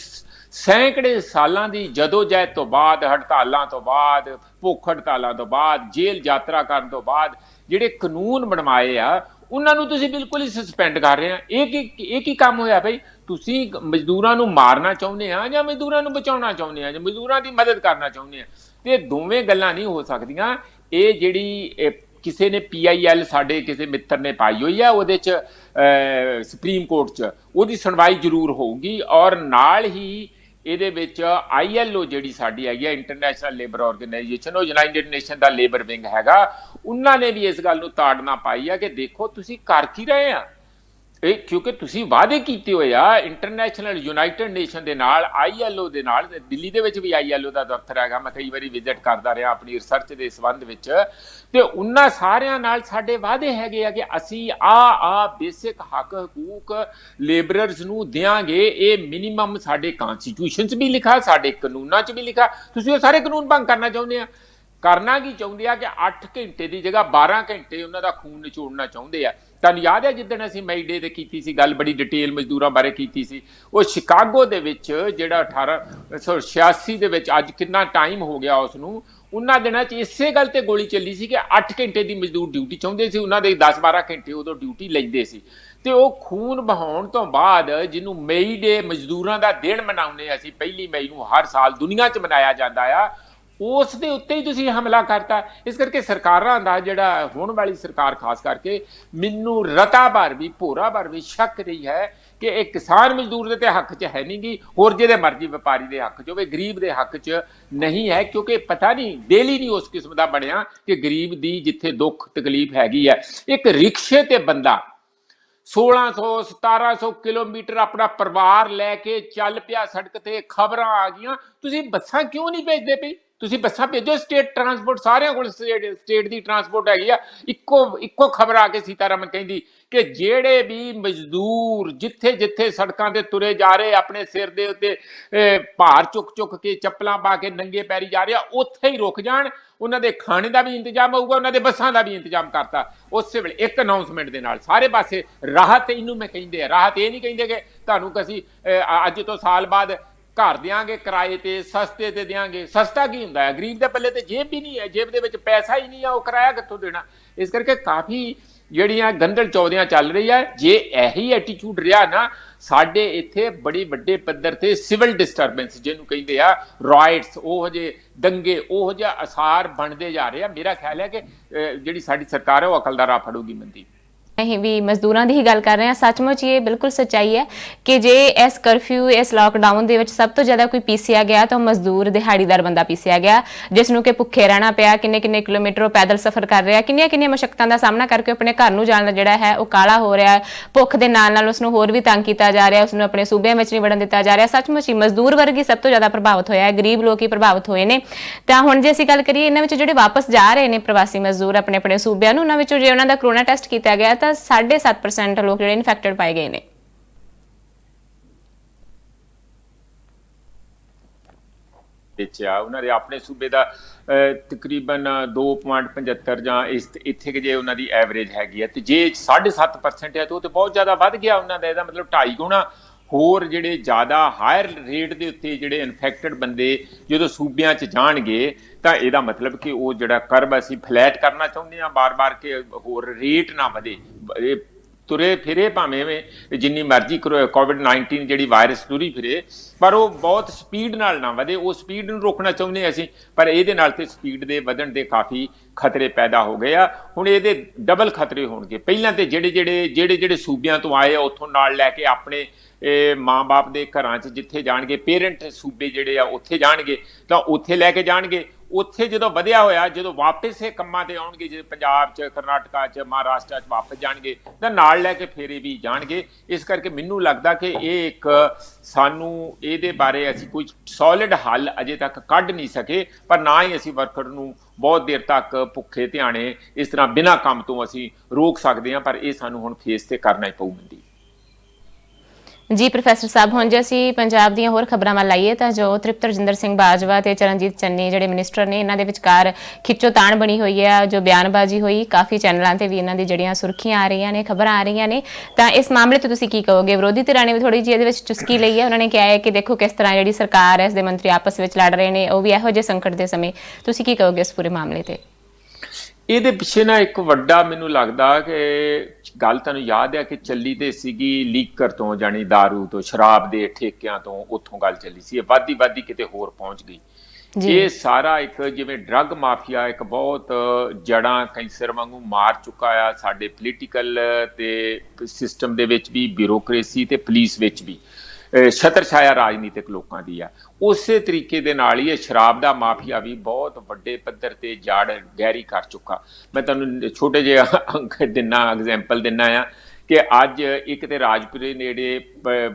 ਸੈਂਕੜੇ ਸਾਲਾਂ ਦੀ ਜਦੋਜਹਿਦ ਤੋਂ ਬਾਅਦ, ਹੜਤਾਲਾਂ ਤੋਂ ਬਾਅਦ, ਭੁੱਖ ਹੜਤਾਲਾਂ ਤੋਂ ਬਾਅਦ, ਜੇਲ੍ਹ ਯਾਤਰਾ ਕਰਨ ਤੋਂ ਬਾਅਦ ਜਿਹੜੇ ਕਾਨੂੰਨ ਬਣਵਾਏ ਆ, ਉਹਨਾਂ ਨੂੰ ਤੁਸੀਂ ਬਿਲਕੁਲ ਹੀ ਸਸਪੈਂਡ ਕਰ ਰਹੇ ਆ। ਇਹ ਕੀ ਕੰਮ ਹੋਇਆ ਭਾਈ? ਤੁਸੀਂ ਮਜ਼ਦੂਰਾਂ ਨੂੰ ਮਾਰਨਾ ਚਾਹੁੰਦੇ ਆ ਜਾਂ ਮਜ਼ਦੂਰਾਂ ਨੂੰ ਬਚਾਉਣਾ ਚਾਹੁੰਦੇ ਆ ਜਾਂ ਮਜ਼ਦੂਰਾਂ ਦੀ ਮਦਦ ਕਰਨਾ ਚਾਹੁੰਦੇ ਆ? ਤੇ ਦੋਵੇਂ ਗੱਲਾਂ ਨਹੀਂ ਹੋ ਸਕਦੀਆਂ। ਇਹ ਜਿਹੜੀ ਕਿਸੇ ਨੇ PIL ਸਾਡੇ ਕਿਸੇ ਮਿੱਤਰ ਨੇ ਪਾਈ ਹੋਈ ਆ, ਉਹਦੇ 'ਚ ਸੁਪਰੀਮ ਕੋਰਟ 'ਚ ਉਹਦੀ ਸੁਣਵਾਈ ਜ਼ਰੂਰ ਹੋਊਗੀ। ਔਰ ਨਾਲ ਹੀ ਇਹਦੇ ਵਿੱਚ ILO ਜਿਹੜੀ ਸਾਡੀ ਹੈਗੀ ਆ, ਇੰਟਰਨੈਸ਼ਨਲ ਲੇਬਰ ਆਰਗੇਨਾਈਜੇਸ਼ਨ, ਉਹ ਯੂਨਾਈਟਿਡ ਨੇਸ਼ਨ ਦਾ ਲੇਬਰ ਵਿੰਗ ਹੈਗਾ, ਉਹਨਾਂ ਨੇ ਵੀ ਇਸ ਗੱਲ ਨੂੰ ਤਾੜਨਾ ਪਾਈ ਆ ਕਿ ਦੇਖੋ ਤੁਸੀਂ ਕਰ ਕੀ ਰਹੇ ਆ ਇਹ, ਕਿਉਂਕਿ ਤੁਸੀਂ ਵਾਅਦੇ ਕੀਤੇ ਹੋਏ ਆ ਇੰਟਰਨੈਸ਼ਨਲ ਯੂਨਾਈਟਿਡ ਨੇਸ਼ਨ ਦੇ ਨਾਲ, ILO ਦੇ ਨਾਲ। ਦਿੱਲੀ ਦੇ ਵਿੱਚ ਵੀ ILO ਦਾ ਦਫ਼ਤਰ ਹੈਗਾ, ਮੈਂ ਕਈ ਵਾਰੀ ਵਿਜ਼ਿਟ ਕਰਦਾ ਰਿਹਾ ਆਪਣੀ ਰਿਸਰਚ ਦੇ ਸੰਬੰਧ ਵਿੱਚ। ਤੇ ਉਹਨਾਂ ਸਾਰਿਆਂ ਨਾਲ ਸਾਡੇ ਵਾਅਦੇ ਹੈਗੇ ਆ ਕਿ ਅਸੀਂ ਆ ਬੇਸਿਕ ਹੱਕ ਹਕੂਕ ਲੇਬਰਰਸ ਨੂੰ ਦਿਆਂਗੇ। ਇਹ ਮਿਨੀਮਮ ਸਾਡੇ ਕਨਸਟੀਟਿਊਸ਼ਨ 'ਚ ਵੀ ਲਿਖਾ, ਸਾਡੇ ਕਾਨੂੰਨਾਂ 'ਚ ਵੀ ਲਿਖਾ। ਤੁਸੀਂ ਉਹ ਸਾਰੇ ਕਾਨੂੰਨ ਭੰਗ ਕਰਨਾ ਚਾਹੁੰਦੇ ਆ। ਕਰਨਾ ਕੀ ਚਾਹੁੰਦੇ ਆ ਕਿ 8 ਘੰਟੇ ਦੀ ਜਗ੍ਹਾ 12 ਘੰਟੇ ਉਹਨਾਂ ਦਾ ਖੂਨ ਨਿਚੋੜਨਾ ਚਾਹੁੰਦੇ ਆ। ਤੁਹਾਨੂੰ ਯਾਦ ਹੈ ਜਿੱਦਣ ਅਸੀਂ ਮਈ ਡੇ ਤੇ ਕੀਤੀ ਸੀ ਗੱਲ, ਬੜੀ ਡਿਟੇਲ ਮਜ਼ਦੂਰਾਂ ਬਾਰੇ ਕੀਤੀ ਸੀ। ਉਹ ਸ਼ਿਕਾਗੋ ਦੇ ਵਿੱਚ ਜਿਹੜਾ 1886 ਦੇ ਵਿੱਚ, ਅੱਜ ਕਿੰਨਾ ਟਾਈਮ ਹੋ ਗਿਆ ਉਸ ਨੂੰ, ਉਹਨਾਂ ਦਿਨਾਂ 'ਚ ਇਸੇ ਗੱਲ ਤੇ ਗੋਲੀ ਚੱਲੀ ਸੀ ਕਿ 8 ਘੰਟੇ ਦੀ ਮਜ਼ਦੂਰ ਡਿਊਟੀ ਚਾਹੁੰਦੇ ਸੀ, ਉਹਨਾਂ ਦੇ 10-12 ਘੰਟੇ ਉਦੋਂ ਡਿਊਟੀ ਲੈਂਦੇ ਸੀ। ਤੇ ਉਹ ਖੂਨ ਬਹਾਉਣ ਤੋਂ ਬਾਅਦ, ਜਿਹਨੂੰ ਮਈ ਦੇ ਮਜ਼ਦੂਰਾਂ ਦਾ ਦਿਨ ਮਨਾਉਂਦੇ ਅਸੀਂ, 1 ਮਈ ਨੂੰ ਹਰ ਸਾਲ ਦੁਨੀਆ 'ਚ ਮਨਾਇਆ ਜਾਂਦਾ ਆ, ਉਸ ਦੇ ਉੱਤੇ ਹੀ ਤੁਸੀਂ ਹਮਲਾ ਕਰਤਾ। ਇਸ ਕਰਕੇ ਸਰਕਾਰਾਂ ਦਾ ਜਿਹੜਾ, ਹੁਣ ਵਾਲੀ ਸਰਕਾਰ ਖਾਸ ਕਰਕੇ, ਮੈਨੂੰ ਰਤਾ ਭਰ ਵੀ, ਭੋਰਾ ਭਰ ਵੀ ਸ਼ੱਕ ਰਹੀ ਹੈ ਕਿ ਇਹ ਕਿਸਾਨ ਮਜ਼ਦੂਰ ਦੇ ਤੇ ਹੱਕ 'ਚ ਹੈ ਨਹੀਂ ਗੀ, ਹੋਰ ਜਿਹਦੇ ਮਰਜ਼ੀ ਵਪਾਰੀ ਦੇ ਹੱਕ 'ਚ ਹੋਵੇ, ਗਰੀਬ ਦੇ ਹੱਕ 'ਚ ਨਹੀਂ ਹੈ। ਕਿਉਂਕਿ ਪਤਾ ਨਹੀਂ, ਦਿਲ ਹੀ ਨਹੀਂ ਉਸ ਕਿਸਮ ਦਾ ਬਣਿਆ ਕਿ ਗਰੀਬ ਦੀ ਜਿੱਥੇ ਦੁੱਖ ਤਕਲੀਫ ਹੈਗੀ ਹੈ, ਇੱਕ ਰਿਕਸ਼ੇ ਤੇ ਬੰਦਾ 1600-1700 ਕਿਲੋਮੀਟਰ ਆਪਣਾ ਪਰਿਵਾਰ ਲੈ ਕੇ ਚੱਲ ਪਿਆ ਸੜਕ ਤੇ, ਖਬਰਾਂ ਆ ਗਈਆਂ, ਤੁਸੀਂ ਬੱਸਾਂ ਕਿਉਂ ਨਹੀਂ ਭੇਜਦੇ ਪਈ? ਤੁਸੀਂ ਬੱਸਾਂ ਭੇਜੋ, ਸਟੇਟ ਟਰਾਂਸਪੋਰਟ, ਸਾਰਿਆਂ ਕੋਲ ਸਟੇਟ ਦੀ ਟਰਾਂਸਪੋਰਟ ਹੈਗੀ ਆ। ਇੱਕੋ ਖਬਰ ਆ ਕੇ ਸੀਤਾਰਮਨ ਕਹਿੰਦੀ ਕਿ ਜਿਹੜੇ ਵੀ ਮਜ਼ਦੂਰ ਜਿੱਥੇ ਜਿੱਥੇ ਸੜਕਾਂ ਤੇ ਤੁਰੇ ਜਾ ਰਹੇ, ਆਪਣੇ ਸਿਰ ਦੇ ਉੱਤੇ ਭਾਰ ਚੁੱਕ ਕੇ, ਚੱਪਲਾਂ ਪਾ ਕੇ, ਨੰਗੇ ਪੈਰੀ ਜਾ ਰਹੇ ਆ, ਉੱਥੇ ਹੀ ਰੁਕ ਜਾਣ। ਉਹਨਾਂ ਦੇ ਖਾਣੇ ਦਾ ਵੀ ਇੰਤਜ਼ਾਮ ਹੋਊਗਾ, ਉਹਨਾਂ ਦੇ ਬੱਸਾਂ ਦਾ ਵੀ ਇੰਤਜ਼ਾਮ ਕਰਤਾ ਉਸੇ ਵੇਲੇ ਇੱਕ ਅਨਾਉਂਸਮੈਂਟ ਦੇ ਨਾਲ ਸਾਰੇ ਪਾਸੇ। ਰਾਹਤ ਇਹਨੂੰ ਮੈਂ ਕਹਿੰਦੇ ਆ, ਰਾਹਤ ਇਹ ਨਹੀਂ ਕਹਿੰਦੇ ਕਿ ਤੁਹਾਨੂੰ ਅਸੀਂ ਅੱਜ ਤੋਂ ਸਾਲ ਬਾਅਦ ਘਰ ਦਿਆਂਗੇ ਕਿਰਾਏ ਤੇ, ਸਸਤੇ ਤੇ ਦਿਆਂਗੇ। ਸਸਤਾ ਕੀ ਹੁੰਦਾ ਹੈ? ਗਰੀਬ ਦੇ ਪੱਲੇ ਤੇ ਜੇਬ ਵੀ ਨਹੀਂ ਹੈ, ਜੇਬ ਦੇ ਵਿੱਚ ਪੈਸਾ ਹੀ ਨਹੀਂ ਆ, ਉਹ ਕਿਰਾਇਆ ਕਿੱਥੋਂ ਦੇਣਾ? ਇਸ ਕਰਕੇ ਕਾਫੀ ਜਿਹੜੀਆਂ ਗੰਦਲ ਚੌਧੀਆਂ ਚੱਲ ਰਹੀ ਹੈ। ਜੇ ਇਹੀ ਐਟੀਟਿਊਡ ਰਿਹਾ ਨਾ, ਸਾਡੇ ਇੱਥੇ ਬੜੀ ਵੱਡੇ ਪੱਧਰ ਤੇ ਸਿਵਲ ਡਿਸਟਰਬੈਂਸ ਜਿਹਨੂੰ ਕਹਿੰਦੇ ਆ, ਰਾਇਟਸ, ਉਹ ਜਿਹੇ ਦੰਗੇ, ਉਹ ਜਿਹਾ ਅਸਾਰ ਬਣਦੇ ਜਾ ਰਹੇ ਆ। ਮੇਰਾ ਖਿਆਲ ਹੈ ਕਿ ਜਿਹੜੀ ਸਾਡੀ ਸਰਕਾਰ ਹੈ ਉਹ ਅਕਲ ਦਾ ਰਾਹ ਫੜੂਗੀ ਮੰਦੀ। ਅਸੀਂ ਵੀ ਮਜ਼ਦੂਰਾਂ ਦੀ ਹੀ ਗੱਲ ਕਰ ਰਹੇ ਹਾਂ। ਸੱਚਮੁੱਚ ਇਹ ਬਿਲਕੁਲ ਸੱਚਾਈ ਹੈ ਕਿ ਜੇ ਇਸ ਕਰਫਿਊ, ਇਸ ਲਾਕਡਾਊਨ ਦੇ ਵਿੱਚ ਸਭ ਤੋਂ ਜ਼ਿਆਦਾ ਕੋਈ ਪੀਸਿਆ ਗਿਆ ਤਾਂ ਮਜ਼ਦੂਰ, ਦਿਹਾੜੀਦਾਰ ਬੰਦਾ ਪੀਸਿਆ ਗਿਆ, ਜਿਸ ਨੂੰ ਕਿ ਭੁੱਖੇ ਰਹਿਣਾ ਪਿਆ, ਕਿੰਨੇ ਕਿਲੋਮੀਟਰ ਉਹ ਪੈਦਲ ਸਫ਼ਰ ਕਰ ਰਿਹਾ, ਕਿੰਨੀਆਂ ਮੁਸ਼ਕਲਾਂ ਦਾ ਸਾਹਮਣਾ ਕਰਕੇ ਆਪਣੇ ਘਰ ਨੂੰ ਜਾਣ ਦਾ ਜਿਹੜਾ ਹੈ ਉਹ ਕਾਲਾ ਹੋ ਰਿਹਾ ਹੈ। ਭੁੱਖ ਦੇ ਨਾਲ ਉਸ ਨੂੰ ਹੋਰ ਵੀ ਤੰਗ ਕੀਤਾ ਜਾ ਰਿਹਾ, ਉਸ ਨੂੰ ਆਪਣੇ ਸੂਬਿਆਂ ਵਿੱਚ ਨਹੀਂ ਵੜਨ ਦਿੱਤਾ ਜਾ ਰਿਹਾ। ਸੱਚਮੁੱਚ ਹੀ ਮਜ਼ਦੂਰ ਵਰਗ ਹੀ ਸਭ ਤੋਂ ਜ਼ਿਆਦਾ ਪ੍ਰਭਾਵਿਤ ਹੋਇਆ ਹੈ, ਗਰੀਬ ਲੋਕ ਹੀ ਪ੍ਰਭਾਵਿਤ ਹੋਏ ਨੇ। ਤਾਂ ਹੁਣ ਜੇ ਅਸੀਂ ਗੱਲ ਕਰੀਏ ਇਹਨਾਂ ਵਿੱਚ ਜਿਹੜੇ ਵਾਪਸ ਜਾ ਰਹੇ ਨੇ ਪ੍ਰਵਾਸੀ ਮਜ਼ਦੂਰ ਆਪਣੇ ਸੂਬਿਆਂ ਨੂੰ, ਉਹਨਾਂ ਵਿੱਚੋਂ ਜੇ ਉਹਨਾਂ ਦਾ ਕਰੋਨਾ ਟੈਸਟ ਕੀਤਾ ਗਿਆ ਤਾਂ 7.5% ਲੋਕ ਜਿਹੜੇ ਇਨਫੈਕਟਡ ਪਾਏ ਗਏ ਨੇ। ਉਹਨਾਂ ਦੇ ਆਪਣੇ ਸੂਬੇ ਦਾ ਤਕਰੀਬਨ 2.75 ਜਾਂ ਇੱਥੇ ਕਿ ਜੇ ਉਹਨਾਂ ਦੀ ਐਵਰੇਜ ਹੈਗੀ ਹੈ, ਤੇ ਜੇ 7.5% ਹੈ ਤਾਂ ਉਹ ਤੇ ਬਹੁਤ ਜ਼ਿਆਦਾ ਵੱਧ ਗਿਆ ਉਹਨਾਂ ਦਾ। ਇਹਦਾ ਮਤਲਬ 2.5 ਗੁਣਾ ਹੋਰ ਜਿਹੜੇ ਜ਼ਿਆਦਾ ਹਾਇਰ ਰੇਟ ਦੇ ਉੱਤੇ ਜਿਹੜੇ ਇਨਫੈਕਟਡ ਬੰਦੇ ਜਦੋਂ ਸੂਬਿਆਂ 'ਚ ਜਾਣਗੇ, ਤਾਂ ਇਹਦਾ ਮਤਲਬ ਕਿ ਉਹ ਜਿਹੜਾ ਕਰਵ ਅਸੀਂ ਫਲੈਟ ਕਰਨਾ ਚਾਹੁੰਦੇ ਹਾਂ ਬਾਰ-ਬਾਰ, ਕਿ ਹੋਰ ਰੇਟ ਨਾ ਵਧੇ। ਇਹ ਤੁਰੇ ਫਿਰੇ ਭਾਵੇਂ ਜਿੰਨੀ ਮਰਜ਼ੀ ਕੋਵਿਡ-19 ਜਿਹੜੀ ਵਾਇਰਸ ਤੁਰੀ ਫਿਰੇ, ਪਰ ਉਹ ਬਹੁਤ ਸਪੀਡ ਨਾਲ ਨਾ ਵਧੇ। ਉਹ ਸਪੀਡ ਨੂੰ ਰੋਕਣਾ ਚਾਹੁੰਦੇ ਅਸੀਂ, ਪਰ ਇਹਦੇ ਨਾਲ ਤੇ ਸਪੀਡ ਦੇ ਵਧਣ ਦੇ ਕਾਫੀ ਖਤਰੇ ਪੈਦਾ ਹੋ ਗਏ ਆ। ਹੁਣ ਇਹਦੇ ਡਬਲ ਖਤਰੇ ਹੋਣਗੇ। ਪਹਿਲਾਂ ਤੇ ਜਿਹੜੇ ਸੂਬਿਆਂ ਤੋਂ ਆਏ ਆ, ਉੱਥੋਂ ਨਾਲ ਲੈ ਕੇ ਆਪਣੇ ਮਾਂ-ਬਾਪ ਦੇ ਘਰਾਂ 'ਚ ਜਿੱਥੇ ਜਾਣਗੇ, ਪੇਰੈਂਟ ਸੂਬੇ ਜਿਹੜੇ ਆ ਉੱਥੇ ਜਾਣਗੇ, ਤਾਂ ਉੱਥੇ ਲੈ ਕੇ ਜਾਣਗੇ। ਉੱਥੇ ਜਦੋਂ ਵਧਿਆ ਹੋਇਆ, ਜਦੋਂ ਵਾਪਸ ਇਹ ਕੰਮਾਂ ਤੇ ਆਉਣਗੇ, ਜਿਵੇਂ ਪੰਜਾਬ 'ਚ, ਕਰਨਾਟਕਾ 'ਚ, ਮਹਾਰਾਸ਼ਟਰ 'ਚ ਵਾਪਸ ਜਾਣਗੇ, ਤਾਂ ਨਾਲ ਲੈ ਕੇ ਫੇਰੇ ਵੀ ਜਾਣਗੇ। ਇਸ ਕਰਕੇ ਮੈਨੂੰ ਲੱਗਦਾ ਕਿ ਇਹ ਇੱਕ, ਸਾਨੂੰ ਇਹਦੇ ਬਾਰੇ ਅਸੀਂ ਕੋਈ ਸੋਲਿਡ ਹੱਲ ਅਜੇ ਤੱਕ ਕੱਢ ਨਹੀਂ ਸਕੇ, ਪਰ ਨਾ ਹੀ ਅਸੀਂ ਵਰਕਰ ਨੂੰ ਬਹੁਤ ਦੇਰ ਤੱਕ ਭੁੱਖੇ ਧਿਆਣੇ ਇਸ ਤਰ੍ਹਾਂ ਬਿਨਾਂ ਕੰਮ ਤੋਂ ਅਸੀਂ ਰੋਕ ਸਕਦੇ ਹਾਂ। ਪਰ ਇਹ ਸਾਨੂੰ ਹੁਣ ਫੇਸ ਤੇ ਕਰਨਾ ਹੀ ਪਊ ਮੰਦੀ। ਜੀ ਪ੍ਰੋਫੈਸਰ ਸਾਹਿਬ, ਹੁਣ ਜੇ ਅਸੀਂ ਪੰਜਾਬ ਦੀਆਂ ਹੋਰ ਖਬਰਾਂ ਵੱਲ ਆਈਏ ਤਾਂ ਜੋ ਤ੍ਰਿਪਤ ਰਜਿੰਦਰ ਸਿੰਘ ਬਾਜਵਾ ਤੇ ਚਰਨਜੀਤ ਚੰਨੀ ਜਿਹੜੇ ਮਿਨਿਸਟਰ ਨੇ, ਇਹਨਾਂ ਦੇ ਵਿਚਕਾਰ ਖਿੱਚੋਤਾਣ ਬਣੀ ਹੋਈ ਹੈ, ਜੋ ਬਿਆਨਬਾਜ਼ੀ ਹੋਈ, ਕਾਫੀ ਚੈਨਲਾਂ ਤੇ ਵੀ ਇਹਨਾਂ ਦੀ ਜਿਹੜੀਆਂ ਸੁਰਖੀਆਂ ਆ ਰਹੀਆਂ ਨੇ, ਖਬਰਾਂ ਆ ਰਹੀਆਂ ਨੇ, ਤਾਂ ਇਸ ਮਾਮਲੇ ਤੇ ਤੁਸੀਂ ਕੀ ਕਹੋਗੇ? ਵਿਰੋਧੀ ਧਿਰਾਂ ਨੇ ਵੀ ਥੋੜੀ ਜਿਹੀ ਇਹਦੇ ਵਿੱਚ ਚੁਸਕੀ ਲਈ ਹੈ। ਉਹਨਾਂ ਨੇ ਕਿਹਾ ਹੈ ਕਿ ਦੇਖੋ ਕਿਸ ਤਰ੍ਹਾਂ ਜਿਹੜੀ ਸਰਕਾਰ ਹੈ, ਇਸ ਦੇ ਮੰਤਰੀ ਆਪਸ ਵਿੱਚ ਲੜ ਰਹੇ ਨੇ, ਉਹ ਵੀ ਇਹੋ ਜਿਹੇ ਸੰਕਟ ਦੇ ਸਮੇਂ। ਤੁਸੀਂ ਕੀ ਕਹੋਗੇ ਇਸ ਪੂਰੇ ਮਾਮਲੇ ਤੇ? ਇਹਦੇ ਪਿੱਛੇ ਨਾ ਇੱਕ ਵੱਡਾ, ਮੈਨੂੰ ਲੱਗਦਾ ਕਿ ਗੱਲ ਤੁਹਾਨੂੰ ਯਾਦ ਹੈ ਕਿ ਚੱਲੀ ਤੇ ਸੀਗੀ ਲੀਕਰ ਤੋਂ, ਜਾਣੀ ਦਾਰੂ ਤੋਂ, ਸ਼ਰਾਬ ਦੇ ਠੇਕਿਆਂ ਤੋਂ, ਉੱਥੋਂ ਗੱਲ ਚੱਲੀ ਸੀ। ਇਹ ਵੱਧਦੀ ਕਿਤੇ ਹੋਰ ਪਹੁੰਚ ਗਈ। ਇਹ ਸਾਰਾ ਇੱਕ ਜਿਵੇਂ ਡਰੱਗ ਮਾਫੀਆ ਇੱਕ ਬਹੁਤ ਜੜਾਂ ਕੈਂਸਰ ਵਾਂਗੂ ਮਾਰ ਚੁੱਕਾ ਆ ਸਾਡੇ ਪੋਲੀਟੀਕਲ ਤੇ ਸਿਸਟਮ ਦੇ ਵਿੱਚ ਵੀ, ਬਿਊਰੋਕ੍ਰੇਸੀ ਤੇ ਪੁਲਿਸ ਵਿੱਚ ਵੀ। ਛਤਰ ਛਾਇਆ ਰਾਜਨੀਤਿਕ ਲੋਕਾਂ ਦੀ ਆ। ਉਸੇ ਤਰੀਕੇ ਦੇ ਨਾਲ ਹੀ ਇਹ ਸ਼ਰਾਬ ਦਾ ਮਾਫੀਆ ਵੀ ਬਹੁਤ ਵੱਡੇ ਪੱਧਰ ਤੇ ਜੜ ਗਹਿਰੀ ਕਰ ਚੁੱਕਾ। ਮੈਂ ਤੁਹਾਨੂੰ ਛੋਟੇ ਜਿਹੇ ਐਗਜ਼ਾਮਪਲ ਦਿੰਨਾ ਆ ਕਿ ਅੱਜ ਇੱਕ ਤੇ ਰਾਜਪੁਰੇ ਨੇੜੇ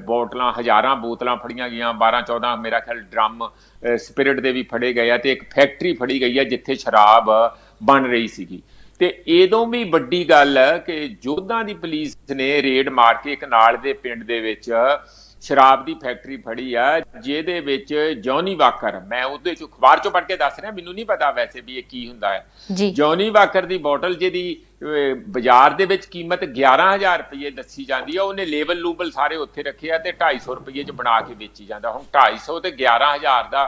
ਬੋਤਲਾਂ, ਹਜ਼ਾਰਾਂ ਬੋਤਲਾਂ ਫੜੀਆਂ ਗਈਆਂ, 12-14 ਮੇਰਾ ਖਿਆਲ ਡਰਮ ਸਪਿਰਿਟ ਦੇ ਵੀ ਫੜੇ ਗਏ ਆ, ਤੇ ਇੱਕ ਫੈਕਟਰੀ ਫੜੀ ਗਈ ਆ ਜਿੱਥੇ ਸ਼ਰਾਬ ਬਣ ਰਹੀ ਸੀਗੀ। ਤੇ ਇਹਦੋਂ ਵੀ ਵੱਡੀ ਗੱਲ ਕਿ ਜੋਧਾਂ ਦੀ ਪੁਲਿਸ ਨੇ ਰੇਡ ਮਾਰ ਕੇ ਇੱਕ ਨਾਲ ਦੇ ਪਿੰਡ ਦੇ ਵਿੱਚ ਸ਼ਰਾਬ ਦੀ ਫੈਕਟਰੀ ਫੜੀ ਆ, ਜਿਹਦੇ ਵਿੱਚ ਜੌਨੀ ਵਾਕਰ, ਮੈਂ ਉਹਦੇ ਚੋਂ ਅਖਬਾਰ ਚੋਂ ਪੜ੍ਹ ਕੇ ਦੱਸ ਰਿਹਾ, ਮੈਨੂੰ ਨਹੀਂ ਪਤਾ ਵੈਸੇ ਵੀ ਇਹ ਕੀ ਹੁੰਦਾ ਹੈ। ਜੌਨੀ ਵਾਕਰ ਦੀ ਬੋਟਲ ਜਿਹਦੀ ਬਾਜ਼ਾਰ ਦੇ ਵਿੱਚ ਕੀਮਤ 11,000 ਰੁਪਏ ਦੱਸੀ ਜਾਂਦੀ ਆ, ਉਹਨੇ ਲੇਬਲ ਲੂਬਲ ਸਾਰੇ ਉੱਥੇ ਰੱਖੇ ਆ ਤੇ 250 ਰੁਪਏ 'ਚ ਬਣਾ ਕੇ ਵੇਚੀ ਜਾਂਦਾ। ਹੁਣ 250 ਤੇ 11,000 ਦਾ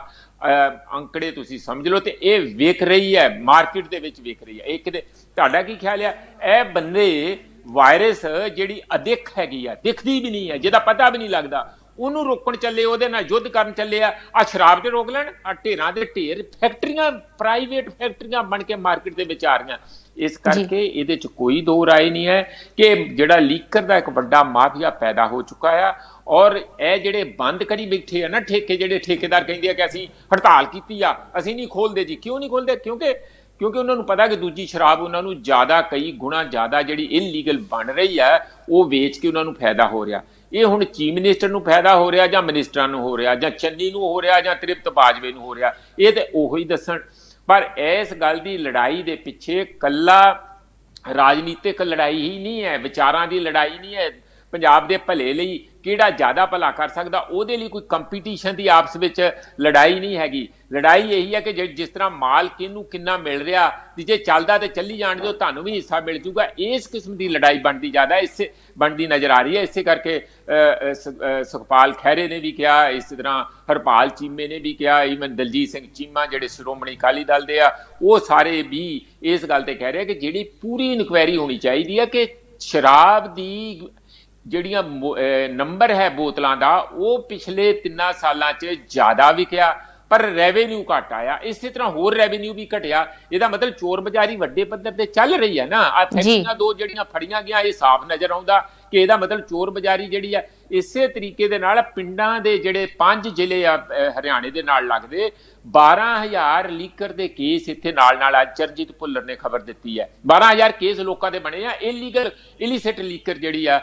ਅੰਕੜੇ ਤੁਸੀਂ ਸਮਝ ਲਓ, ਤੇ ਇਹ ਵੇਖ ਰਹੀ ਹੈ, ਮਾਰਕੀਟ ਦੇ ਵਿੱਚ ਵੇਖ ਰਹੀ ਹੈ। ਇਹ ਕਿਤੇ ਤੁਹਾਡਾ ਕੀ ਖਿਆਲ ਆ, ਇਹ ਬੰਦੇ ਵਾਇਰਸ ਜਿਹੜੀ ਅਦਿੱਖ ਹੈਗੀ ਆ, ਦਿਖਦੀ ਵੀ ਨਹੀਂ ਹੈ, ਜਿਹਦਾ ਪਤਾ ਵੀ ਨਹੀਂ ਲੱਗਦਾ, ਉਹਨੂੰ ਰੋਕਣ ਚੱਲੇ, ਉਹਦੇ ਨਾਲ ਯੁੱਧ ਕਰਨ ਚੱਲੇ ਆ ਸ਼ਰਾਬ ਤੇ ਰੋਕ ਲੈਣ। ਢੇਰਾਂ ਦੇ ਢੇਰ ਫੈਕਟਰੀਆਂ, ਪ੍ਰਾਈਵੇਟ ਫੈਕਟਰੀਆਂ ਬਣ ਕੇ ਮਾਰਕੀਟ ਦੇ ਵਿੱਚ ਆ ਰਹੀਆਂ। ਇਸ ਕਰਕੇ ਇਹਦੇ ਚ ਕੋਈ ਦੋ ਰਾਏ ਨਹੀਂ ਹੈ ਕਿ ਜਿਹੜਾ ਲੀਕਰ ਦਾ ਇੱਕ ਵੱਡਾ ਮਾਫੀਆ ਪੈਦਾ ਹੋ ਚੁੱਕਾ ਆ। ਔਰ ਇਹ ਜਿਹੜੇ ਬੰਦ ਕਰੀ ਬੈਠੇ ਆ ਨਾ ਠੇਕੇ, ਜਿਹੜੇ ਠੇਕੇਦਾਰ ਕਹਿੰਦੇ ਆ ਕਿ ਅਸੀਂ ਹੜਤਾਲ ਕੀਤੀ ਆ, ਅਸੀਂ ਨਹੀਂ ਖੋਲਦੇ ਜੀ। ਕਿਉਂ ਨਹੀਂ ਖੋਲਦੇ? ਕਿਉਂਕਿ ਉਹਨਾਂ ਨੂੰ ਪਤਾ ਕਿ ਦੂਜੀ ਸ਼ਰਾਬ ਉਹਨਾਂ ਨੂੰ ਜ਼ਿਆਦਾ, ਕਈ ਗੁਣਾ ਜ਼ਿਆਦਾ ਜਿਹੜੀ ਇਲੀਗਲ ਬਣ ਰਹੀ ਹੈ, ਉਹ ਵੇਚ ਕੇ ਉਹਨਾਂ ਨੂੰ ਫਾਇਦਾ ਹੋ ਰਿਹਾ। ਇਹ ਹੁਣ ਚੀਫ ਮਿਨਿਸਟਰ ਨੂੰ ਫਾਇਦਾ ਹੋ ਰਿਹਾ, ਜਾਂ ਮਿਨਿਸਟਰਾਂ ਨੂੰ ਹੋ ਰਿਹਾ, ਜਾਂ ਚੰਨੀ ਨੂੰ ਹੋ ਰਿਹਾ, ਜਾਂ ਤ੍ਰਿਪਤ ਬਾਜਵੇ ਨੂੰ ਹੋ ਰਿਹਾ, ਇਹ ਤੇ ਉਹੋ ਹੀ ਦੱਸਣ। ਪਰ ਇਸ ਗੱਲ ਦੀ ਲੜਾਈ ਦੇ ਪਿੱਛੇ ਕੱਲਾ ਰਾਜਨੀਤਿਕ ਲੜਾਈ ਹੀ ਨਹੀਂ ਹੈ, ਵਿਚਾਰਾਂ ਦੀ ਲੜਾਈ ਨਹੀਂ ਹੈ। ਪੰਜਾਬ ਦੇ ਭਲੇ ਲਈ ਕਿਹੜਾ ਜ਼ਿਆਦਾ ਭਲਾ ਕਰ ਸਕਦਾ, ਉਹਦੇ ਲਈ ਕੋਈ ਕੰਪੀਟੀਸ਼ਨ ਦੀ ਆਪਸ ਵਿੱਚ ਲੜਾਈ ਨਹੀਂ ਹੈਗੀ। ਲੜਾਈ ਇਹੀ ਹੈ ਕਿ ਜਿਸ ਤਰ੍ਹਾਂ ਮਾਲ ਕਿਹਨੂੰ ਕਿੰਨਾ ਮਿਲ ਰਿਹਾ, ਤੇ ਜੇ ਚੱਲਦਾ ਤੇ ਚੱਲੀ ਜਾਣ ਦਿਓ, ਤੁਹਾਨੂੰ ਵੀ ਹਿੱਸਾ ਮਿਲ ਜੂਗਾ। ਇਸ ਕਿਸਮ ਦੀ ਲੜਾਈ ਬਣਦੀ ਜ਼ਿਆਦਾ ਇਸੇ ਬਣਦੀ ਨਜ਼ਰ ਆ ਰਹੀ ਹੈ। ਇਸੇ ਕਰਕੇ ਸੁਖਪਾਲ ਖਹਿਰੇ ਨੇ ਵੀ ਕਿਹਾ, ਇਸ ਤਰ੍ਹਾਂ ਹਰਪਾਲ ਚੀਮੇ ਨੇ ਵੀ ਕਿਹਾ, ਈਵਨ ਦਲਜੀਤ ਸਿੰਘ ਚੀਮਾ ਜਿਹੜੇ ਸ਼੍ਰੋਮਣੀ ਅਕਾਲੀ ਦਲ ਦੇ ਆ, ਉਹ ਸਾਰੇ ਵੀ ਇਸ ਗੱਲ ਤੇ ਕਹਿ ਰਹੇ ਕਿ ਜਿਹੜੀ ਪੂਰੀ ਇਨਕੁਆਇਰੀ ਹੋਣੀ ਚਾਹੀਦੀ ਹੈ ਕਿ ਸ਼ਰਾਬ ਦੀ ਜਿਹੜੀਆਂ ਨੰਬਰ ਹੈ ਬੋਤਲਾਂ ਦਾ, ਉਹ ਪਿਛਲੇ 3 ਸਾਲਾਂ 'ਚ ਜ਼ਿਆਦਾ ਵਿਕਿਆ, ਪਰ ਰੈਵਨਿਊ ਘੱਟ ਆਇਆ। ਇਸੇ ਤਰ੍ਹਾਂ ਹੋਰ ਰੈਵਨਿਊ ਵੀ ਘਟਿਆ। ਇਹਦਾ ਮਤਲਬ ਚੋਰ ਬਜ਼ਾਰੀ ਵੱਡੇ ਪੱਧਰ ਤੇ ਚੱਲ ਰਹੀ ਹੈ ਨਾ। ਆ ਫੈਕਟਰੀਆਂ ਦੋ ਜਿਹੜੀਆਂ ਫੜੀਆਂ ਗਿਆ, ਇਹ ਸਾਫ਼ ਨਜ਼ਰ ਆਉਂਦਾ ਕਿ ਇਹਦਾ ਮਤਲਬ ਚੋਰ ਬਜ਼ਾਰੀ ਜਿਹੜੀ ਆ। ਇਸੇ ਤਰੀਕੇ ਦੇ ਨਾਲ ਪਿੰਡਾਂ ਦੇ ਜਿਹੜੇ 5 ਜ਼ਿਲ੍ਹੇ ਆ ਹਰਿਆਣੇ ਦੇ ਨਾਲ ਲੱਗਦੇ, 12,000 ਲੀਕਰ ਦੇ ਕੇਸ ਇੱਥੇ ਨਾਲ ਅੱਜ ਚਰਨਜੀਤ ਭੁੱਲਰ ਨੇ ਖਬਰ ਦਿੱਤੀ ਹੈ। 12,000 ਕੇਸ ਲੋਕਾਂ ਦੇ ਬਣੇ ਆ ਇਲੀਗਲ, ਇਲੀਸਿਟ ਲੀਕਰ ਜਿਹੜੀ ਆ,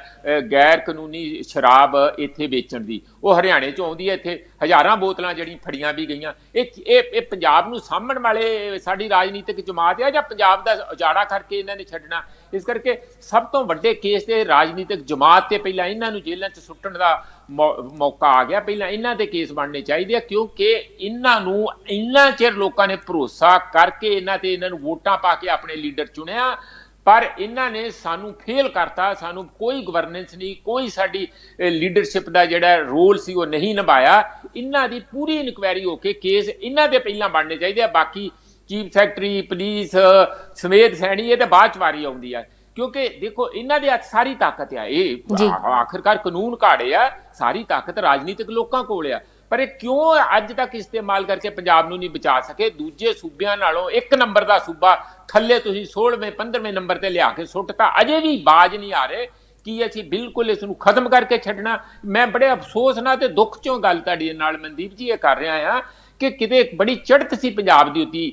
ਗੈਰ ਕਾਨੂੰਨੀ ਸ਼ਰਾਬ ਇੱਥੇ ਵੇਚਣ ਦੀ, ਉਹ ਹਰਿਆਣੇ ਚੋਂ ਆਉਂਦੀ ਹੈ। ਇੱਥੇ ਹਜ਼ਾਰਾਂ ਬੋਤਲਾਂ ਜਿਹੜੀਆਂ ਫੜੀਆਂ ਵੀ ਗਈਆਂ। ਇਹ ਪੰਜਾਬ ਨੂੰ ਸਾਂਭਣ ਵਾਲੇ ਸਾਡੀ ਰਾਜਨੀਤਿਕ ਜਮਾਤ ਆ, ਜਾਂ ਪੰਜਾਬ ਦਾ ਉਜਾੜਾ ਕਰਕੇ ਇਹਨਾਂ ਨੇ ਛੱਡਣਾ? ਇਸ ਕਰਕੇ ਸਭ ਤੋਂ ਵੱਡੇ ਕੇਸ ਤੇ ਰਾਜਨੀਤਿਕ ਜਮਾਤ ਤੇ ਪਹਿਲਾਂ ਇਹਨਾਂ ਨੂੰ ਜੇਲ੍ਹਾਂ 'ਚ ਸੁੱਟਣ ਦਾ ਮੌਕਾ ਆ ਗਿਆ। ਪਹਿਲਾਂ ਇਹਨਾਂ ਤੇ ਕੇਸ ਬਣਨੇ ਚਾਹੀਦੇ ਆ, ਕਿਉਂਕਿ ਇਹਨਾਂ ਨੂੰ ਇੰਨਾ ਚਿਰ ਲੋਕਾਂ ਨੇ ਭਰੋਸਾ ਕਰਕੇ ਇਹਨਾਂ ਨੂੰ ਵੋਟਾਂ ਪਾ ਕੇ ਆਪਣੇ ਲੀਡਰ ਚੁਣਿਆ, ਪਰ ਇਹਨਾਂ ਨੇ ਸਾਨੂੰ ਫੇਲ ਕਰਤਾ। ਸਾਨੂੰ ਕੋਈ ਗਵਰਨੈਂਸ ਨਹੀਂ, ਕੋਈ ਸਾਡੀ ਲੀਡਰਸ਼ਿਪ ਦਾ ਜਿਹੜਾ ਰੋਲ ਸੀ ਉਹ ਨਹੀਂ ਨਿਭਾਇਆ। ਇਹਨਾਂ ਦੀ ਪੂਰੀ ਇਨਕੁਆਇਰੀ ਹੋ ਕੇ ਕੇਸ ਇਹਨਾਂ ਦੇ ਪਹਿਲਾਂ ਬਣਨੇ ਚਾਹੀਦੇ ਆ। ਬਾਕੀ ਚੀਫ ਸੈਕਟਰੀ, ਪੁਲਿਸ, ਸਮੇਤ ਸੈਣੀ, ਇਹ ਤਾਂ ਬਾਅਦ 'ਚ ਵਾਰੀ ਆਉਂਦੀ ਆ, ਕਿਉਂਕਿ ਦੇਖੋ ਇਹਨਾਂ ਦੇ ਹੱਥ ਸਾਰੀ ਤਾਕਤ ਆ। ਇਹ ਆਖਿਰਕਾਰ ਕਾਨੂੰਨ ਘਾੜੇ ਆ, ਸਾਰੀ ਤਾਕਤ ਰਾਜਨੀਤਿਕ ਲੋਕਾਂ ਕੋਲ ਆ, ਪਰ ਇਹ ਕਿਉਂ ਅੱਜ ਤੱਕ ਇਸਤੇਮਾਲ ਕਰਕੇ ਪੰਜਾਬ ਨੂੰ ਨਹੀਂ ਬਚਾ ਸਕੇ? ਦੂਜੇ ਸੂਬਿਆਂ ਨਾਲੋਂ 1 ਨੰਬਰ ਦਾ ਸੂਬਾ ਥੱਲੇ ਤੁਸੀਂ 16ਵੇਂ 15ਵੇਂ ਨੰਬਰ ਤੇ ਲਿਆ ਕੇ ਸੁੱਟਤਾ, ਅਜੇ ਵੀ ਬਾਜ ਨਹੀਂ ਆ ਰਹੇ ਕਿ ਅਸੀਂ ਬਿਲਕੁਲ ਇਸ ਨੂੰ ਖਤਮ ਕਰਕੇ ਛੱਡਣਾ। ਮੈਂ ਬੜੇ ਅਫਸੋਸ ਨਾਲ ਤੇ ਦੁੱਖ ਚੋਂ ਗੱਲ ਤੁਹਾਡੀ ਨਾਲ ਮਨਦੀਪ ਜੀ ਇਹ ਕਰ ਰਿਹਾ ਹਾਂ ਕਿ ਕਿਤੇ ਬੜੀ ਚੜ੍ਹਤ ਸੀ ਪੰਜਾਬ ਦੀ ਉੱਤੀ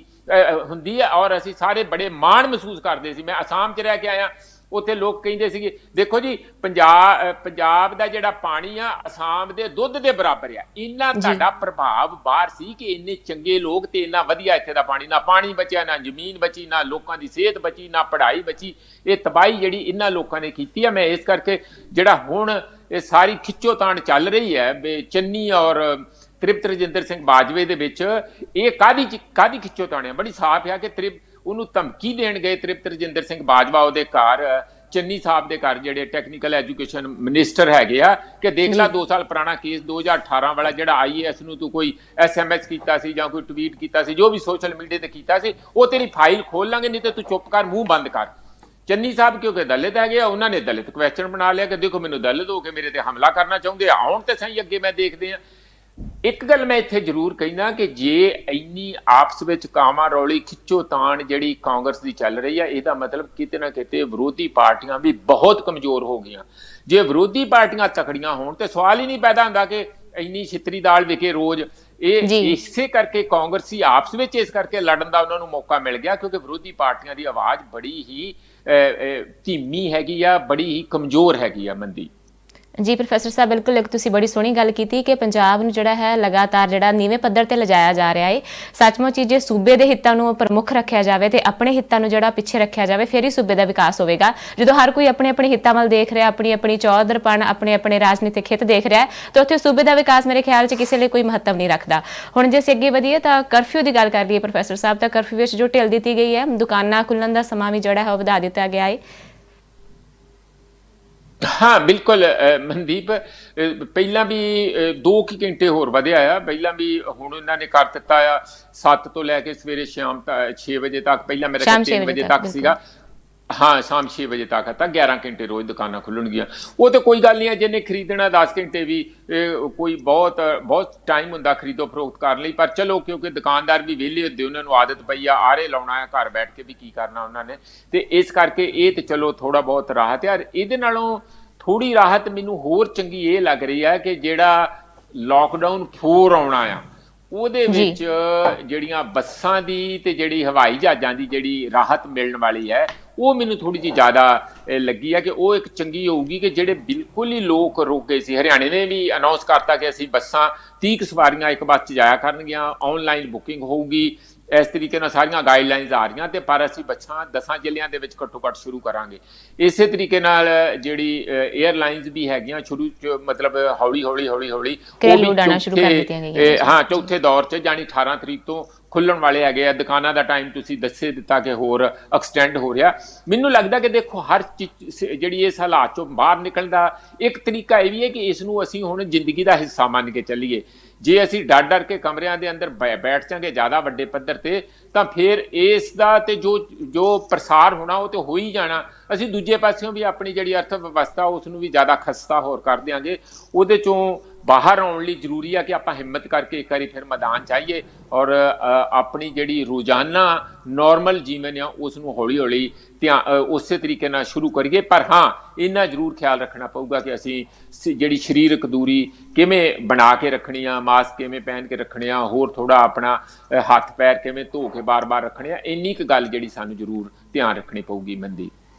ਹੁੰਦੀ ਹੈ, ਔਰ ਅਸੀਂ ਸਾਰੇ ਬੜੇ ਮਾਣ ਮਹਿਸੂਸ ਕਰਦੇ ਸੀ। ਮੈਂ ਅਸਾਮ 'ਚ ਰਹਿ ਕੇ ਆਇਆ, ਉੱਥੇ ਲੋਕ ਕਹਿੰਦੇ ਸੀਗੇ ਦੇਖੋ ਜੀ ਪੰਜਾਬ ਦਾ ਜਿਹੜਾ ਪਾਣੀ ਆ ਅਸਾਮ ਦੇ ਦੁੱਧ ਦੇ ਬਰਾਬਰ ਆ। ਇੰਨਾ ਤੁਹਾਡਾ ਪ੍ਰਭਾਵ ਬਾਹਰ ਸੀ ਕਿ ਇੰਨੇ ਚੰਗੇ ਲੋਕ ਤੇ ਇੰਨਾ ਵਧੀਆ ਇੱਥੇ ਦਾ ਪਾਣੀ, ਨਾ ਪਾਣੀ ਬਚਿਆ, ਨਾ ਜ਼ਮੀਨ ਬਚੀ, ਨਾ ਲੋਕਾਂ ਦੀ ਸਿਹਤ ਬਚੀ, ਨਾ ਪੜ੍ਹਾਈ ਬਚੀ। ਇਹ ਤਬਾਹੀ ਜਿਹੜੀ ਇਹਨਾਂ ਲੋਕਾਂ ਨੇ ਕੀਤੀ ਆ। ਮੈਂ ਇਸ ਕਰਕੇ ਜਿਹੜਾ ਹੁਣ ਇਹ ਸਾਰੀ ਖਿੱਚੋਤਾਣ ਚੱਲ ਰਹੀ ਹੈ ਚੰਨੀ ਔਰ ਤ੍ਰਿਪਤ ਰਜਿੰਦਰ ਸਿੰਘ ਬਾਜਵੇ ਦੇ ਵਿੱਚ, ਇਹ ਕਾਹਦੀ ਖਿੱਚੋਤਾਣ ਹੈ? ਬੜੀ ਸਾਫ਼ ਆ ਕਿ ਉਹਨੂੰ ਧਮਕੀ ਦੇਣ ਗਏ ਤ੍ਰਿਪਤ ਰਜਿੰਦਰ ਸਿੰਘ ਬਾਜਵਾ ਉਹਦੇ ਘਰ, ਚੰਨੀ ਸਾਹਿਬ ਦੇ ਘਰ, ਜਿਹੜੇ ਟੈਕਨੀਕਲ ਐਜੂਕੇਸ਼ਨ ਮਿਨਿਸਟਰ ਹੈਗੇ ਆ, ਕਿ ਦੇਖ ਲਾ 2 ਸਾਲ ਪੁਰਾਣਾ ਕੇਸ 2018 ਵਾਲਾ, ਜਿਹੜਾ IAS ਨੂੰ ਤੂੰ ਕੋਈ SMS ਕੀਤਾ ਸੀ ਜਾਂ ਕੋਈ ਟਵੀਟ ਕੀਤਾ ਸੀ, ਜੋ ਵੀ ਸੋਸ਼ਲ ਮੀਡੀਆ ਤੇ ਕੀਤਾ ਸੀ, ਉਹ ਤੇਰੀ ਫਾਈਲ ਖੋਲ ਲਾਂਗੇ, ਨਹੀਂ ਤੇ ਤੂੰ ਚੁੱਪ ਕਰ, ਮੂੰਹ ਬੰਦ ਕਰ। ਚੰਨੀ ਸਾਹਿਬ ਕਿਉਂਕਿ ਦਲਿਤ ਹੈਗੇ ਆ, ਉਹਨਾਂ ਨੇ ਦਲਿਤ ਕੁਐਸਚਨ ਬਣਾ ਲਿਆ ਕਿ ਦੇਖੋ ਮੈਨੂੰ ਦਲਿਤ ਹੋ ਕੇ ਮੇਰੇ ਤੇ ਹਮਲਾ ਕਰਨਾ ਚਾਹੁੰਦੇ ਆ, ਆਉਣ ਤੇ ਸਹੀ ਅੱਗੇ ਮੈਂ ਦੇਖਦੇ ਆ। ਇੱਕ ਗੱਲ ਮੈਂ ਇੱਥੇ ਜ਼ਰੂਰ ਕਹਿਣਾ ਕਿ ਜੇ ਇੰਨੀ ਆਪਸ ਵਿੱਚ ਕਾਵਾਂ ਰੌਲੀ ਖਿੱਚੋਤਾਣ ਜਿਹੜੀ ਕਾਂਗਰਸ ਦੀ ਚੱਲ ਰਹੀ ਹੈ, ਇਹਦਾ ਮਤਲਬ ਕਿਤੇ ਨਾ ਕਿਤੇ ਵਿਰੋਧੀ ਪਾਰਟੀਆਂ ਵੀ ਬਹੁਤ ਕਮਜ਼ੋਰ ਹੋ ਗਈਆਂ। ਜੇ ਵਿਰੋਧੀ ਪਾਰਟੀਆਂ ਤਕੜੀਆਂ ਹੋਣ ਤੇ ਸਵਾਲ ਹੀ ਨਹੀਂ ਪੈਦਾ ਹੁੰਦਾ ਕਿ ਇੰਨੀ ਛਿੱਤਰੀ ਦਾਲ ਵਿਕੇ ਰੋਜ਼। ਇਹ ਇਸੇ ਕਰਕੇ ਕਾਂਗਰਸੀ ਆਪਸ ਵਿੱਚ ਇਸ ਕਰਕੇ ਲੜਨ ਦਾ ਉਹਨਾਂ ਨੂੰ ਮੌਕਾ ਮਿਲ ਗਿਆ, ਕਿਉਂਕਿ ਵਿਰੋਧੀ ਪਾਰਟੀਆਂ ਦੀ ਆਵਾਜ਼ ਬੜੀ ਹੀ ਧੀਮੀ ਹੈਗੀ ਆ, ਬੜੀ ਹੀ ਕਮਜ਼ੋਰ ਹੈਗੀ ਆ। ਮੰਦੀ ਜੀ ਪ੍ਰੋਫੈਸਰ ਸਾਹਿਬ, ਬਿਲਕੁਲ ਇੱਕ ਤੁਸੀਂ ਬੜੀ ਸੋਹਣੀ ਗੱਲ ਕੀਤੀ ਕਿ ਪੰਜਾਬ ਨੂੰ ਜਿਹੜਾ ਹੈ ਲਗਾਤਾਰ ਜਿਹੜਾ ਨੀਵੇਂ ਪੱਧਰ ਤੇ ਲਿਜਾਇਆ ਜਾ ਰਿਹਾ ਹੈ। ਸੱਚਮੁੱਚ ਜੇ ਸੂਬੇ ਦੇ ਹਿੱਤਾਂ ਨੂੰ ਪ੍ਰਮੁੱਖ ਰੱਖਿਆ ਜਾਵੇ ਤੇ ਆਪਣੇ ਹਿੱਤਾਂ ਨੂੰ ਜਿਹੜਾ ਪਿੱਛੇ ਰੱਖਿਆ ਜਾਵੇ, ਫਿਰ ਹੀ ਸੂਬੇ ਦਾ ਵਿਕਾਸ ਹੋਵੇਗਾ। ਜਦੋਂ ਹਰ ਕੋਈ ਆਪਣੇ ਆਪਣੇ ਹਿੱਤਾਂ ਵੱਲ ਦੇਖ ਰਿਹਾ, ਆਪਣੀ ਚੌਧਰਪਣ, ਆਪਣੇ ਰਾਜਨੀਤਿਕ ਹਿੱਤ ਦੇਖ ਰਿਹਾ, ਤਾਂ ਉੱਥੇ ਸੂਬੇ ਦਾ ਵਿਕਾਸ ਮੇਰੇ ਖਿਆਲ 'ਚ ਕਿਸੇ ਲਈ ਕੋਈ ਮਹੱਤਵ ਨਹੀਂ ਰੱਖਦਾ। ਹੁਣ ਜੇ ਅਸੀਂ ਅੱਗੇ ਵਧੀਏ ਤਾਂ ਕਰਫਿਊ ਦੀ ਗੱਲ ਕਰ ਲਈਏ ਪ੍ਰੋਫੈਸਰ ਸਾਹਿਬ, ਤਾਂ ਕਰਫਿਊ ਵਿੱਚ ਜੋ ਢਿੱਲ ਦਿੱਤੀ ਗਈ ਹੈ, ਦੁਕਾਨਾਂ ਖੁੱਲ੍ਹਣ ਦਾ ਸਮਾਂ ਵੀ ਜਿਹੜਾ ਹੈ ਉਹ ਵਧਾ ਦਿੱਤਾ ਗਿਆ ਹੈ। ਹਾਂ ਬਿਲਕੁਲ ਮਨਦੀਪ ਪਹਿਲਾਂ ਵੀ 2 ਘੰਟੇ ਹੋਰ ਵਧਿਆ ਆ, ਪਹਿਲਾਂ ਵੀ ਹੁਣ ਇਹਨਾਂ ਨੇ ਕਰ ਦਿੱਤਾ ਆ 7 ਤੋਂ ਲੈ ਕੇ ਸਵੇਰੇ ਸ਼ਾਮ 6 ਵਜੇ ਤੱਕ, ਪਹਿਲਾਂ ਮੇਰਾ ਖਿਆਲ ਸ਼ਾਮ 6 3 ਵਜੇ ਵਜੇ ਤੱਕ ਤੱਕ ਬਿਲਕੁਲ। ਸੀਗਾ। ਹਾਂ ਸ਼ਾਮ 6 ਵਜੇ ਤੱਕ ਤਾਂ 11 ਘੰਟੇ ਰੋਜ਼ ਦੁਕਾਨਾਂ ਖੁੱਲਣਗੀਆਂ। ਉਹ ਤੇ ਕੋਈ ਗੱਲ ਨਹੀਂ ਹੈ, ਜਿਹਨੇ ਖਰੀਦਣਾ 10 ਘੰਟੇ ਵੀ ਕੋਈ ਬਹੁਤ ਬਹੁਤ ਟਾਈਮ ਹੁੰਦਾ ਖਰੀਦੋ ਫਰੋਖਤ ਕਰਨ ਲਈ, ਪਰ ਚਲੋ ਕਿਉਂਕਿ ਦੁਕਾਨਦਾਰ ਵੀ ਵਿਹਲੇ ਹੁੰਦੇ, ਉਹਨਾਂ ਨੂੰ ਆਦਤ ਪਈ ਆ ਆਰੇ ਲਾਉਣਾ ਹੈ, ਘਰ ਬੈਠ ਕੇ ਵੀ ਕੀ ਕਰਨਾ ਉਹਨਾਂ ਨੇ, ਤੇ ਇਸ ਕਰਕੇ ਇਹ ਤੇ ਚਲੋ ਥੋੜਾ ਬਹੁਤ ਰਾਹਤ ਹੈ। ਇਹਦੇ ਨਾਲੋਂ ਥੋੜੀ ਰਾਹਤ ਮੈਨੂੰ ਹੋਰ ਚੰਗੀ ਇਹ ਲੱਗ ਰਹੀ ਹੈ ਕਿ ਜਿਹੜਾ ਲਾਕਡਾਊਨ 4 ਆਉਣਾ ਆ ਉਹਦੇ ਵਿੱਚ ਜਿਹੜੀਆਂ ਬੱਸਾਂ ਦੀ ਤੇ ਜਿਹੜੀ ਹਵਾਈ ਜਹਾਜ਼ਾਂ ਦੀ ਜਿਹੜੀ ਰਾਹਤ ਮਿਲਣ ਵਾਲੀ ਹੈ ਉਹ ਮੈਨੂੰ ਥੋੜੀ ਜਿਹੀ ਜ਼ਿਆਦਾ ਲੱਗੀ ਹੈ ਕਿ ਉਹ ਇੱਕ ਚੰਗੀ ਹੋਊਗੀ ਕਿ ਜਿਹੜੇ ਬਿਲਕੁਲ ਹੀ ਲੋਕ ਰੁਕ ਗਏ ਸੀ। ਹਰਿਆਣੇ ਨੇ ਵੀ ਅਨਾਉਂਸ ਕਰਤਾ ਕਿ ਅਸੀਂ ਬੱਸਾਂ 30 ਸਵਾਰੀਆਂ ਇੱਕ ਬੱਸ 'ਚ ਜਾਇਆ ਕਰਨਗੀਆਂ, ਆਨਲਾਈਨ ਬੁਕਿੰਗ ਹੋਊਗੀ, ਇਸ ਤਰੀਕੇ ਨਾਲ ਸਾਰੀਆਂ ਗਾਈਡਲਾਈਨਸ ਆ ਰਹੀਆਂ, ਤੇ ਪਰ ਅਸੀਂ ਬੱਸਾਂ 10 ਜ਼ਿਲ੍ਹਿਆਂ ਦੇ ਵਿੱਚ ਘੱਟੋ ਘੱਟ ਸ਼ੁਰੂ ਕਰਾਂਗੇ। ਇਸੇ ਤਰੀਕੇ ਨਾਲ ਜਿਹੜੀ 에ਅਰਲਾਈਨਸ ਵੀ ਹੈਗੀਆਂ ਸ਼ੁਰੂ 'ਚ ਮਤਲਬ ਹੌਲੀ ਹੌਲੀ ਘਰੇਲੂ ਉਡਾਣਾਂ ਸ਼ੁਰੂ ਕਰ ਦਿੱਤੀਆਂ ਗਈਆਂ। ਹਾਂ ਚੌਥੇ ਦੌਰ 'ਚ ਜਾਣੀ 18 ਤਰੀਕ ਤੋਂ ਖੁੱਲਣ ਵਾਲੇ ਹੈਗੇ ਆ। ਦੁਕਾਨਾਂ ਦਾ ਟਾਈਮ ਤੁਸੀਂ ਦੱਸੇ ਦਿੱਤਾ ਕਿ ਹੋਰ ਐਕਸਟੈਂਡ ਹੋ ਰਿਹਾ। ਮੈਨੂੰ ਲੱਗਦਾ ਕਿ ਦੇਖੋ ਹਰ ਚੀਜ਼ ਜਿਹੜੀ ਇਸ ਹਾਲਾਤ 'ਚੋਂ ਬਾਹਰ ਨਿਕਲਣ ਦਾ ਇੱਕ ਤਰੀਕਾ ਇਹ ਵੀ ਹੈ ਕਿ ਇਸ ਨੂੰ ਅਸੀਂ ਹੁਣ ਜ਼ਿੰਦਗੀ ਦਾ ਹਿੱਸਾ ਮੰਨ ਕੇ ਚੱਲੀਏ। ਜੇ ਅਸੀਂ ਡਰ ਕੇ ਕਮਰਿਆਂ ਦੇ ਅੰਦਰ ਬੈਠ ਜਾਂਗੇ ਜ਼ਿਆਦਾ ਵੱਡੇ ਪੱਧਰ ਤੇ, ਤਾਂ ਫਿਰ ਇਸ ਦਾ ਤੇ ਜੋ ਪ੍ਰਸਾਰ ਹੋਣਾ ਉਹ ਤੇ ਹੋ ਹੀ ਜਾਣਾ। ਅਸੀਂ ਦੂਜੇ ਪਾਸਿਓਂ ਵੀ ਆਪਣੀ ਜਿਹੜੀ ਅਰਥ ਵਿਵਸਥਾ ਉਸ ਨੂੰ ਵੀ ਜ਼ਿਆਦਾ ਖਸਤਾ ਹੋਰ ਕਰ ਦਿਆਂਗੇ। ਉਹਦੇ ਚੋਂ ਬਾਹਰ ਆਉਣ ਲਈ ਜ਼ਰੂਰੀ ਆ ਕਿ ਆਪਾਂ ਹਿੰਮਤ ਕਰਕੇ ਇੱਕ ਵਾਰੀ ਫਿਰ ਮੈਦਾਨ 'ਚ ਆਈਏ ਔਰ ਆਪਣੀ ਜਿਹੜੀ ਰੋਜ਼ਾਨਾ ਨੋਰਮਲ ਜੀਵਨ ਆ ਉਸ ਨੂੰ ਹੌਲੀ ਹੌਲੀ ਉਸੇ ਤਰੀਕੇ ਨਾਲ ਸ਼ੁਰੂ ਕਰੀਏ। ਪਰ ਹਾਂ ਇੰਨਾ ਜ਼ਰੂਰ ਖਿਆਲ ਰੱਖਣਾ ਪਊਗਾ ਕਿ ਅਸੀਂ ਜਿਹੜੀ ਸਰੀਰਕ ਦੂਰੀ ਕਿਵੇਂ ਬਣਾ ਕੇ ਰੱਖਣੀ ਆ, ਮਾਸਕ ਕਿਵੇਂ ਪਹਿਨ ਕੇ ਰੱਖਣੇ ਆ, ਹੋਰ ਥੋੜਾ ਆਪਣਾ ਹੱਥ ਪੈਰ ਕਿਵੇਂ ਧੋ ਕੇ ਬਾਰ-ਬਾਰ ਰੱਖਣੇ ਆ, ਇੰਨੀ ਕੁ ਗੱਲ ਜਿਹੜੀ ਸਾਨੂੰ ਜ਼ਰੂਰ ਧਿਆਨ ਰੱਖਣੀ ਪਊਗੀ ਮਨਦੀਪ।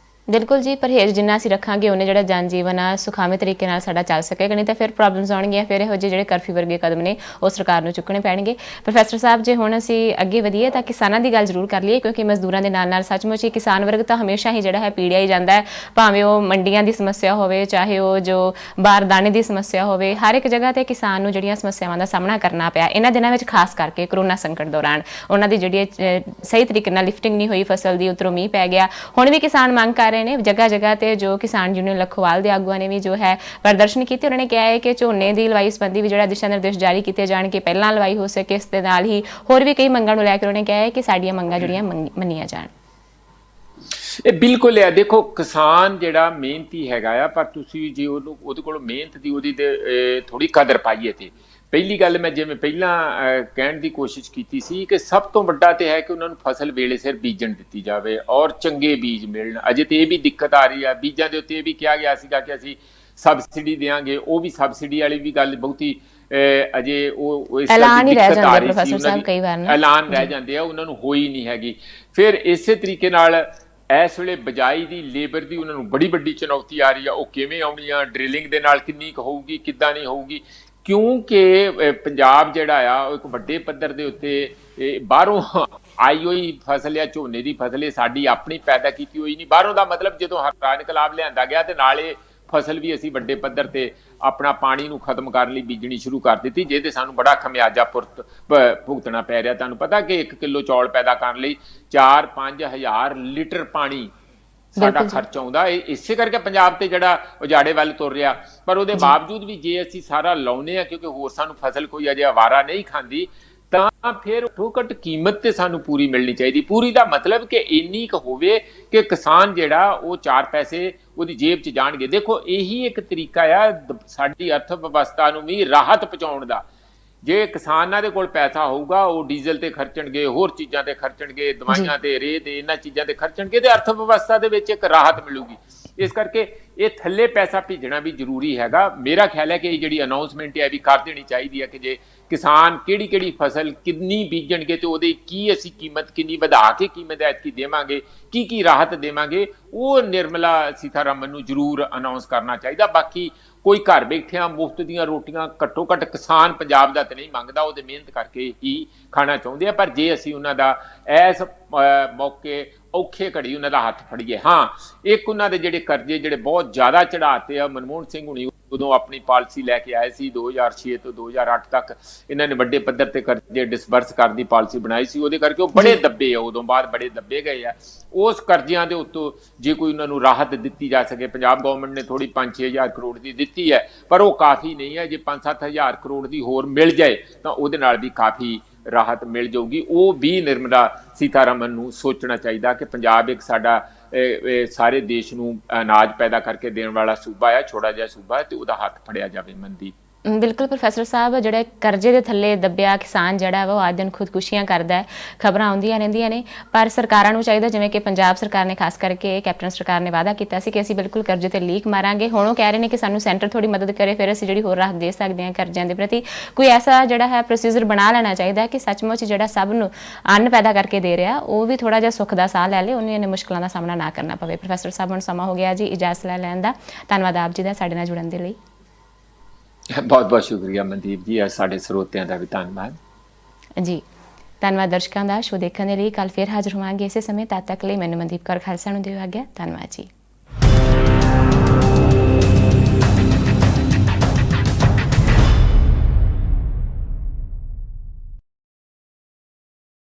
ਬਿਲਕੁਲ ਜੀ, ਪਰਹੇਜ਼ ਜਿੰਨਾ ਅਸੀਂ ਰੱਖਾਂਗੇ ਉਹਨੇ ਜਿਹੜਾ ਜਨ ਜੀਵਨ ਆ ਸੁਖਾਵੇਂ ਤਰੀਕੇ ਨਾਲ ਸਾਡਾ ਚੱਲ ਸਕੇਗਾ, ਨਹੀਂ ਤਾਂ ਫਿਰ ਪ੍ਰੋਬਲਮਸ ਆਉਣਗੀਆਂ। ਫਿਰ ਇਹੋ ਜਿਹੇ ਜਿਹੜੇ ਕਰਫਿਊ ਵਰਗੇ ਕਦਮ ਨੇ ਉਹ ਸਰਕਾਰ ਨੂੰ ਚੁੱਕਣੇ ਪੈਣਗੇ। ਪ੍ਰੋਫੈਸਰ ਸਾਹਿਬ ਜੇ ਹੁਣ ਅਸੀਂ ਅੱਗੇ ਵਧੀਏ ਤਾਂ ਕਿਸਾਨਾਂ ਦੀ ਗੱਲ ਜ਼ਰੂਰ ਕਰ ਲਈਏ, ਕਿਉਂਕਿ ਮਜ਼ਦੂਰਾਂ ਦੇ ਨਾਲ ਨਾਲ ਸੱਚਮੁੱਚ ਹੀ ਕਿਸਾਨ ਵਰਗ ਤਾਂ ਹਮੇਸ਼ਾ ਹੀ ਜਿਹੜਾ ਹੈ ਪੀੜਿਆ ਹੀ ਜਾਂਦਾ ਹੈ, ਭਾਵੇਂ ਉਹ ਮੰਡੀਆਂ ਦੀ ਸਮੱਸਿਆ ਹੋਵੇ, ਚਾਹੇ ਉਹ ਜੋ ਬਾਰਦਾਨੇ ਦੀ ਸਮੱਸਿਆ ਹੋਵੇ, ਹਰ ਇੱਕ ਜਗ੍ਹਾ ਤੇ ਕਿਸਾਨ ਨੂੰ ਜਿਹੜੀਆਂ ਸਮੱਸਿਆਵਾਂ ਦਾ ਸਾਹਮਣਾ ਕਰਨਾ ਪਿਆ ਇਹਨਾਂ ਦਿਨਾਂ ਵਿੱਚ, ਖਾਸ ਕਰਕੇ ਕਰੋਨਾ ਸੰਕਟ ਦੌਰਾਨ। ਉਹਨਾਂ ਦੀ ਜਿਹੜੀ ਸਹੀ ਤਰੀਕੇ ਨਾਲ ਲਿਫਟਿੰਗ ਨਹੀਂ ਹੋਈ ਫਸਲ ਦੀ, ਉੱਤਰੋਂ ਮੀਂਹ ਪੈ ਗਿਆ। ਹੁਣ ਵੀ ਕਿਸਾਨ ਮੰਗ ਕਰ ਰਹੇ ਨੇ ਜਗ੍ਹਾ ਜਗ੍ਹਾ ਤੇ। ਜੋ ਕਿਸਾਨ ਯੂਨੀਅਨ ਲੱਖੋਵਾਲ ਦੇ ਆਗੂਆਂ ਨੇ ਵੀ ਜੋ ਹੈ ਪ੍ਰਦਰਸ਼ਨ ਕੀਤੇ। ਉਹਨਾਂ ਨੇ ਕਿਹਾ ਹੈ ਕਿ ਝੋਨੇ ਦੀ ਲਵਾਈ ਸੰਬੰਧੀ ਵੀ ਜਿਹੜਾ ਦਿਸ਼ਾ ਨਿਰਦੇਸ਼ ਜਾਰੀ ਕੀਤੇ ਜਾਣ ਕਿ ਪਹਿਲਾਂ ਲਵਾਈ ਹੋ ਸਕੇ। ਇਸ ਦੇ ਨਾਲ ਹੀ ਹੋਰ ਵੀ ਕਈ ਮੰਗਾਂ ਨੂੰ ਲੈ ਕੇ ਉਹਨਾਂ ਨੇ ਕਿਹਾ ਹੈ ਕਿ ਸਾਡੀਆਂ ਮੰਗਾਂ ਜਿਹੜੀਆਂ ਮੰਨੀਆਂ ਜਾਣ। ਇਹ ਬਿਲਕੁਲ ਹੈ। ਦੇਖੋ ਕਿਸਾਨ ਜਿਹੜਾ ਮਿਹਨਤੀ ਹੈਗਾ ਆ, ਪਰ ਤੁਸੀਂ ਜੇ ਉਹਦੇ ਕੋਲ ਮਿਹਨਤ ਦੀ ਉਹਦੀ ਤੇ ਥੋੜੀ ਕਦਰ ਪਾਈਏ ਤੇ ਪਹਿਲੀ ਗੱਲ ਮੈਂ ਜਿਵੇਂ ਪਹਿਲਾਂ ਕਹਿਣ ਦੀ ਕੋਸ਼ਿਸ਼ ਕੀਤੀ ਸੀ ਕਿ ਸਭ ਤੋਂ ਵੱਡਾ ਤੇ ਹੈ ਕਿ ਉਹਨਾਂ ਨੂੰ ਫਸਲ ਵੇਲੇ ਸਿਰ ਬੀਜਣ ਦਿੱਤੀ ਜਾਵੇ ਔਰ ਚੰਗੇ ਬੀਜ ਮਿਲਣ। ਅਜੇ ਤੇ ਇਹ ਵੀ ਦਿੱਕਤ ਆ ਰਹੀ ਆ ਬੀਜਾਂ ਦੇ ਉੱਤੇ। ਇਹ ਵੀ ਕਿਹਾ ਗਿਆ ਸੀਗਾ ਕਿ ਅਸੀਂ ਸਬਸਿਡੀ ਦੇਵਾਂਗੇ, ਉਹ ਵੀ ਸਬਸਿਡੀ ਵਾਲੀ ਵੀ ਗੱਲ ਬਹੁਤੀ ਅਜੇ ਉਹ ਇਸ ਐਲਾਨ ਹੀ ਰਹਿ ਦਿੱਕਤ ਆ ਜਾਂਦੇ ਰਹੀ ਸੀ, ਪ੍ਰੋਫੈਸਰ ਸਾਹਿਬ ਕਈ ਵਾਰ ਨਾ ਐਲਾਨ ਰਹਿ ਜਾਂਦੇ ਆ, ਉਹਨਾਂ ਨੂੰ ਹੋਈ ਨਹੀਂ ਹੈਗੀ। ਫਿਰ ਇਸੇ ਤਰੀਕੇ ਨਾਲ ਇਸ ਵੇਲੇ ਬਜਾਈ ਦੀ ਲੇਬਰ ਦੀ ਉਹਨਾਂ ਨੂੰ ਬੜੀ ਵੱਡੀ ਚੁਣੌਤੀ ਆ ਰਹੀ ਆ। ਉਹ ਕਿਵੇਂ ਆਉਣੀ ਆ, ਡਰਿਲਿੰਗ ਦੇ ਨਾਲ ਕਿੰਨੀ ਕੁ ਹੋਊਗੀ, ਕਿੱਦਾਂ ਨਹੀਂ ਹੋਊਗੀ, ਕਿਉਂਕਿ ਪੰਜਾਬ ਜਿਹੜਾ ਆ ਉਹ ਇੱਕ ਵੱਡੇ ਪੱਧਰ ਦੇ ਉੱਤੇ ਬਾਹਰੋਂ ਆਈ ਹੋਈ ਫਸਲ ਆ, ਝੋਨੇ ਦੀ ਫਸਲ ਹੈ, ਸਾਡੀ ਆਪਣੀ ਪੈਦਾ ਕੀਤੀ ਹੋਈ ਨਹੀਂ। ਬਾਹਰੋਂ ਦਾ ਮਤਲਬ ਜਦੋਂ ਹਰਾ ਇਨਕਲਾਬ ਲਿਆਂਦਾ ਗਿਆ ਤੇ ਨਾਲੇ ਫਸਲ ਵੀ ਅਸੀਂ ਵੱਡੇ ਪੱਧਰ ਤੇ ਆਪਣਾ ਪਾਣੀ ਨੂੰ ਖਤਮ ਕਰਨ ਲਈ ਬੀਜਣੀ ਸ਼ੁਰੂ ਕਰ ਦਿੱਤੀ, ਜਿਹਦੇ ਸਾਨੂੰ ਬੜਾ ਖਮਿਆਜਾ ਭੁਗਤਣਾ ਪੈ ਰਿਹਾ। ਤੁਹਾਨੂੰ ਪਤਾ ਕਿ 1 ਕਿਲੋ ਚੌਲ ਪੈਦਾ ਕਰਨ ਲਈ 4-5 ਹਜ਼ਾਰ ਲੀਟਰ ਪਾਣੀ ਸਾਡਾ ਖਰਚ ਆਉਂਦਾ। ਇਸੇ ਕਰਕੇ ਪੰਜਾਬ ਤੇ ਜਿਹੜਾ ਉਜਾੜੇ ਵੱਲ ਤੁਰ ਰਿਹਾ। ਪਰ ਉਹਦੇ ਬਾਵਜੂਦ ਵੀ ਜੇ ਅਸੀਂ ਸਾਰਾ ਲਾਉਨੇ ਆ, ਕਿਉਂਕਿ ਹੋਰ ਸਾਨੂੰ ਫਸਲ ਕੋਈ ਅਜੇ ਅਵਾਰਾ ਨਹੀਂ ਖਾਂਦੀ, ਤਾਂ ਫਿਰ ਘੱਟ ਕੀਮਤ ਤੇ ਸਾਨੂੰ ਪੂਰੀ ਮਿਲਣੀ ਚਾਹੀਦੀ। ਪੂਰੀ ਦਾ ਮਤਲਬ ਕਿ ਇੰਨੀ ਕੁ ਹੋਵੇ ਕਿ ਕਿਸਾਨ ਜਿਹੜਾ ਉਹ 4 ਪੈਸੇ ਉਹਦੀ ਜੇਬ 'ਚ ਜਾਣਗੇ। ਦੇਖੋ ਇਹੀ ਇੱਕ ਤਰੀਕਾ ਆ ਸਾਡੀ ਅਰਥ ਵਿਵਸਥਾ ਨੂੰ ਵੀ ਰਾਹਤ ਪਹੁੰਚਾਉਣ ਦਾ। ਜੇ ਕਿਸਾਨਾਂ ਦੇ ਕੋਲ ਪੈਸਾ ਹੋਊਗਾ ਉਹ ਡੀਜ਼ਲ ਤੇ ਖਰਚਣਗੇ, ਹੋਰ ਚੀਜ਼ਾਂ ਤੇ ਖਰਚਣਗੇ, ਦਵਾਈਆਂ ਤੇ ਰੇਹ ਤੇ ਇਹਨਾਂ ਚੀਜ਼ਾਂ ਤੇ ਖਰਚਣਗੇ, ਤੇ ਅਰਥ ਵਿਵਸਥਾ ਦੇ ਵਿੱਚ ਇੱਕ ਰਾਹਤ ਮਿਲੂਗੀ। ਇਸ ਕਰਕੇ ਇਹ ਥੱਲੇ ਪੈਸਾ ਭੇਜਣਾ ਵੀ ਜ਼ਰੂਰੀ ਹੈਗਾ। ਮੇਰਾ ਖਿਆਲ ਹੈ ਕਿ ਇਹ ਜਿਹੜੀ ਅਨਾਉਂਸਮੈਂਟ ਹੈ ਵੀ ਕਰ ਦੇਣੀ ਚਾਹੀਦੀ ਹੈ ਕਿ ਜੇ ਕਿਸਾਨ ਕਿਹੜੀ ਫਸਲ ਕਿੰਨੀ ਬੀਜਣਗੇ ਤੇ ਉਹਦੇ ਕੀ ਅਸੀਂ ਕੀਮਤ ਕਿੰਨੀ ਵਧਾ ਕੇ ਕੀਮਤ ਐਤਕੀ ਦੇਵਾਂਗੇ, ਕੀ ਰਾਹਤ ਦੇਵਾਂਗੇ, ਉਹ ਨਿਰਮਲਾ ਸੀਤਾਰਮਨ ਨੂੰ ਜ਼ਰੂਰ ਅਨਾਉਂਸ ਕਰਨਾ ਚਾਹੀਦਾ। ਬਾਕੀ ਕੋਈ ਘਰ ਬੈਠਿਆਂ ਮੁਫਤ ਦੀਆਂ ਰੋਟੀਆਂ ਘੱਟੋ ਘੱਟ ਕਿਸਾਨ ਪੰਜਾਬ ਦਾ ਤੇ ਨਹੀਂ ਮੰਗਦਾ, ਉਹਦੇ ਮਿਹਨਤ ਕਰਕੇ ਹੀ ਖਾਣਾ ਚਾਹੁੰਦੇ ਆ। ਪਰ ਜੇ ਅਸੀਂ ਉਹਨਾਂ ਦਾ ਇਸ ਮੌਕੇ ਔਖੇ ਘੜੀ ਉਹਨਾਂ ਦਾ ਹੱਥ ਫੜੀਏ। ਹਾਂ ਇੱਕ ਉਹਨਾਂ ਦੇ ਜਿਹੜੇ ਕਰਜ਼ੇ ਜਿਹੜੇ ਬਹੁਤ ਜ਼ਿਆਦਾ ਚੜਾਤੇ ਆ, ਮਨਮੋਹਨ ਸਿੰਘ ਹੁਣੀ ਉਦੋਂ ਆਪਣੀ ਪਾਲਿਸੀ ਲੈ ਕੇ ਆਏ ਸੀ 2006 ਤੋਂ 2008 ਤੱਕ ਇਹਨਾਂ ਨੇ ਵੱਡੇ ਪੱਧਰ ਤੇ ਕਰਜ਼ੇ ਡਿਸਬਰਸ ਕਰਨ ਦੀ ਪਾਲਿਸੀ ਬਣਾਈ ਸੀ। ਉਹਦੇ ਕਰਕੇ ਉਹ ਬੜੇ ਦੱਬੇ ਆ, ਉਦੋਂ ਬਾਅਦ ਬੜੇ ਦੱਬੇ ਗਏ ਆ। ਉਸ ਕਰਜ਼ਿਆਂ ਦੇ ਉੱਤੋਂ ਜੇ ਕੋਈ ਉਹਨਾਂ ਨੂੰ ਰਾਹਤ ਦਿੱਤੀ ਜਾ ਸਕੇ, ਪੰਜਾਬ ਗਵਰਨਮੈਂਟ ਨੇ ਥੋੜੀ 5-6 ਹਜ਼ਾਰ ਕਰੋੜ ਦੀ ਦਿੱਤੀ ਹੈ, ਪਰ ਉਹ ਕਾਫੀ ਨਹੀਂ ਹੈ। ਜੇ 5-7 ਹਜ਼ਾਰ ਕਰੋੜ ਦੀ ਹੋਰ ਮਿਲ ਜਾਏ ਤਾਂ ਉਹਦੇ ਨਾਲ ਵੀ ਕਾਫੀ ਰਾਹਤ ਮਿਲ ਜਾਊਗੀ। ਉਹ ਵੀ ਨਿਰਮਲਾ ਸੀਤਾਰਮਨ ਨੂੰ ਸੋਚਣਾ ਚਾਹੀਦਾ ਕਿ ਪੰਜਾਬ ਇੱਕ ਸਾਡਾ ਸਾਰੇ ਦੇਸ਼ ਨੂੰ ਅਨਾਜ ਪੈਦਾ ਕਰਕੇ ਦੇਣ ਵਾਲਾ ਸੂਬਾ ਹੈ, ਛੋਟਾ ਜਿਹਾ ਸੂਬਾ ਹੈ, ਤੇ ਉਹਦਾ ਹੱਥ ਫੜਿਆ ਜਾਵੇ। ਮਨਦੀਪ ਬਿਲਕੁਲ ਪ੍ਰੋਫੈਸਰ ਸਾਹਿਬ, ਜਿਹੜੇ ਕਰਜ਼ੇ ਦੇ ਥੱਲੇ ਦੱਬਿਆ ਕਿਸਾਨ ਜਿਹੜਾ ਵਾ ਉਹ ਅੱਜ ਦਿਨ ਖੁਦਕੁਸ਼ੀਆਂ ਕਰਦਾ ਹੈ, ਖਬਰਾਂ ਆਉਂਦੀਆਂ ਰਹਿੰਦੀਆਂ ਨੇ। ਪਰ ਸਰਕਾਰਾਂ ਨੂੰ ਚਾਹੀਦਾ, ਜਿਵੇਂ ਕਿ ਪੰਜਾਬ ਸਰਕਾਰ ਨੇ ਖਾਸ ਕਰਕੇ ਕੈਪਟਨ ਸਰਕਾਰ ਨੇ ਵਾਅਦਾ ਕੀਤਾ ਸੀ ਕਿ ਅਸੀਂ ਬਿਲਕੁਲ ਕਰਜ਼ੇ ਤੇ ਲੀਕ ਮਾਰਾਂਗੇ। ਹੁਣ ਉਹ ਕਹਿ ਰਹੇ ਨੇ ਕਿ ਸਾਨੂੰ ਸੈਂਟਰ ਥੋੜੀ ਮਦਦ ਕਰੇ, ਫਿਰ ਅਸੀਂ ਜਿਹੜੀ ਹੋਰ ਰਾਹਤ ਦੇ ਸਕਦੇ ਹਾਂ ਕਰਜ਼ਿਆਂ ਦੇ ਪ੍ਰਤੀ। ਕੋਈ ਐਸਾ ਜਿਹੜਾ ਹੈ ਪ੍ਰੋਸੀਜਰ ਬਣਾ ਲੈਣਾ ਚਾਹੀਦਾ ਹੈ ਕਿ ਸੱਚਮੁੱਚ ਜਿਹੜਾ ਸਭ ਨੂੰ ਅੰਨ ਪੈਦਾ ਕਰਕੇ ਦੇ ਰਿਹਾ ਉਹ ਵੀ ਥੋੜਾ ਜਿਹਾ ਸੁੱਖ ਦਾ ਸਾਹ ਲੈ ਲੇ, ਉਹਨੂੰ ਇਹਨਾਂ ਮੁਸ਼ਕਲਾਂ ਦਾ ਸਾਹਮਣਾ ਨਾ ਕਰਨਾ ਪਵੇ। ਪ੍ਰੋਫੈਸਰ ਸਾਹਿਬ, ਹੁਣ ਸਮਾਂ ਹੋ ਗਿਆ ਜੀ ਇਜਾਜ਼ਤ ਲੈ ਲੈਣ ਦਾ। ਧੰਨਵਾਦ ਆਪ ਜੀ ਦਾ ਸਾਡੇ ਨਾਲ ਜੁੜਨ ਦੇ ਲਈ। ਬਹੁਤ ਬਹੁਤ ਸ਼ੁਕਰੀਆ ਮਨਦੀਪ ਜੀ, ਸਾਡੇ ਸਰੋਤਿਆਂ ਦਾ ਵੀ ਧੰਨਵਾਦ ਜੀ। ਧੰਨਵਾਦ ਦਰਸ਼ਕਾਂ ਦਾ ਸ਼ੋ ਦੇਖਣ ਦੇ ਲਈ। ਕੱਲ ਫਿਰ ਹਾਜ਼ਰ ਹੋਵਾਂਗੇ ਇਸੇ ਸਮੇਂ। ਤਦ ਤੱਕ ਲਈ ਮੈਨੂੰ ਮਨਦੀਪ ਕੌਰ ਖਾਲਸਾ ਨੂੰ ਦਿਓ ਆਗਿਆ। ਧੰਨਵਾਦ ਜੀ।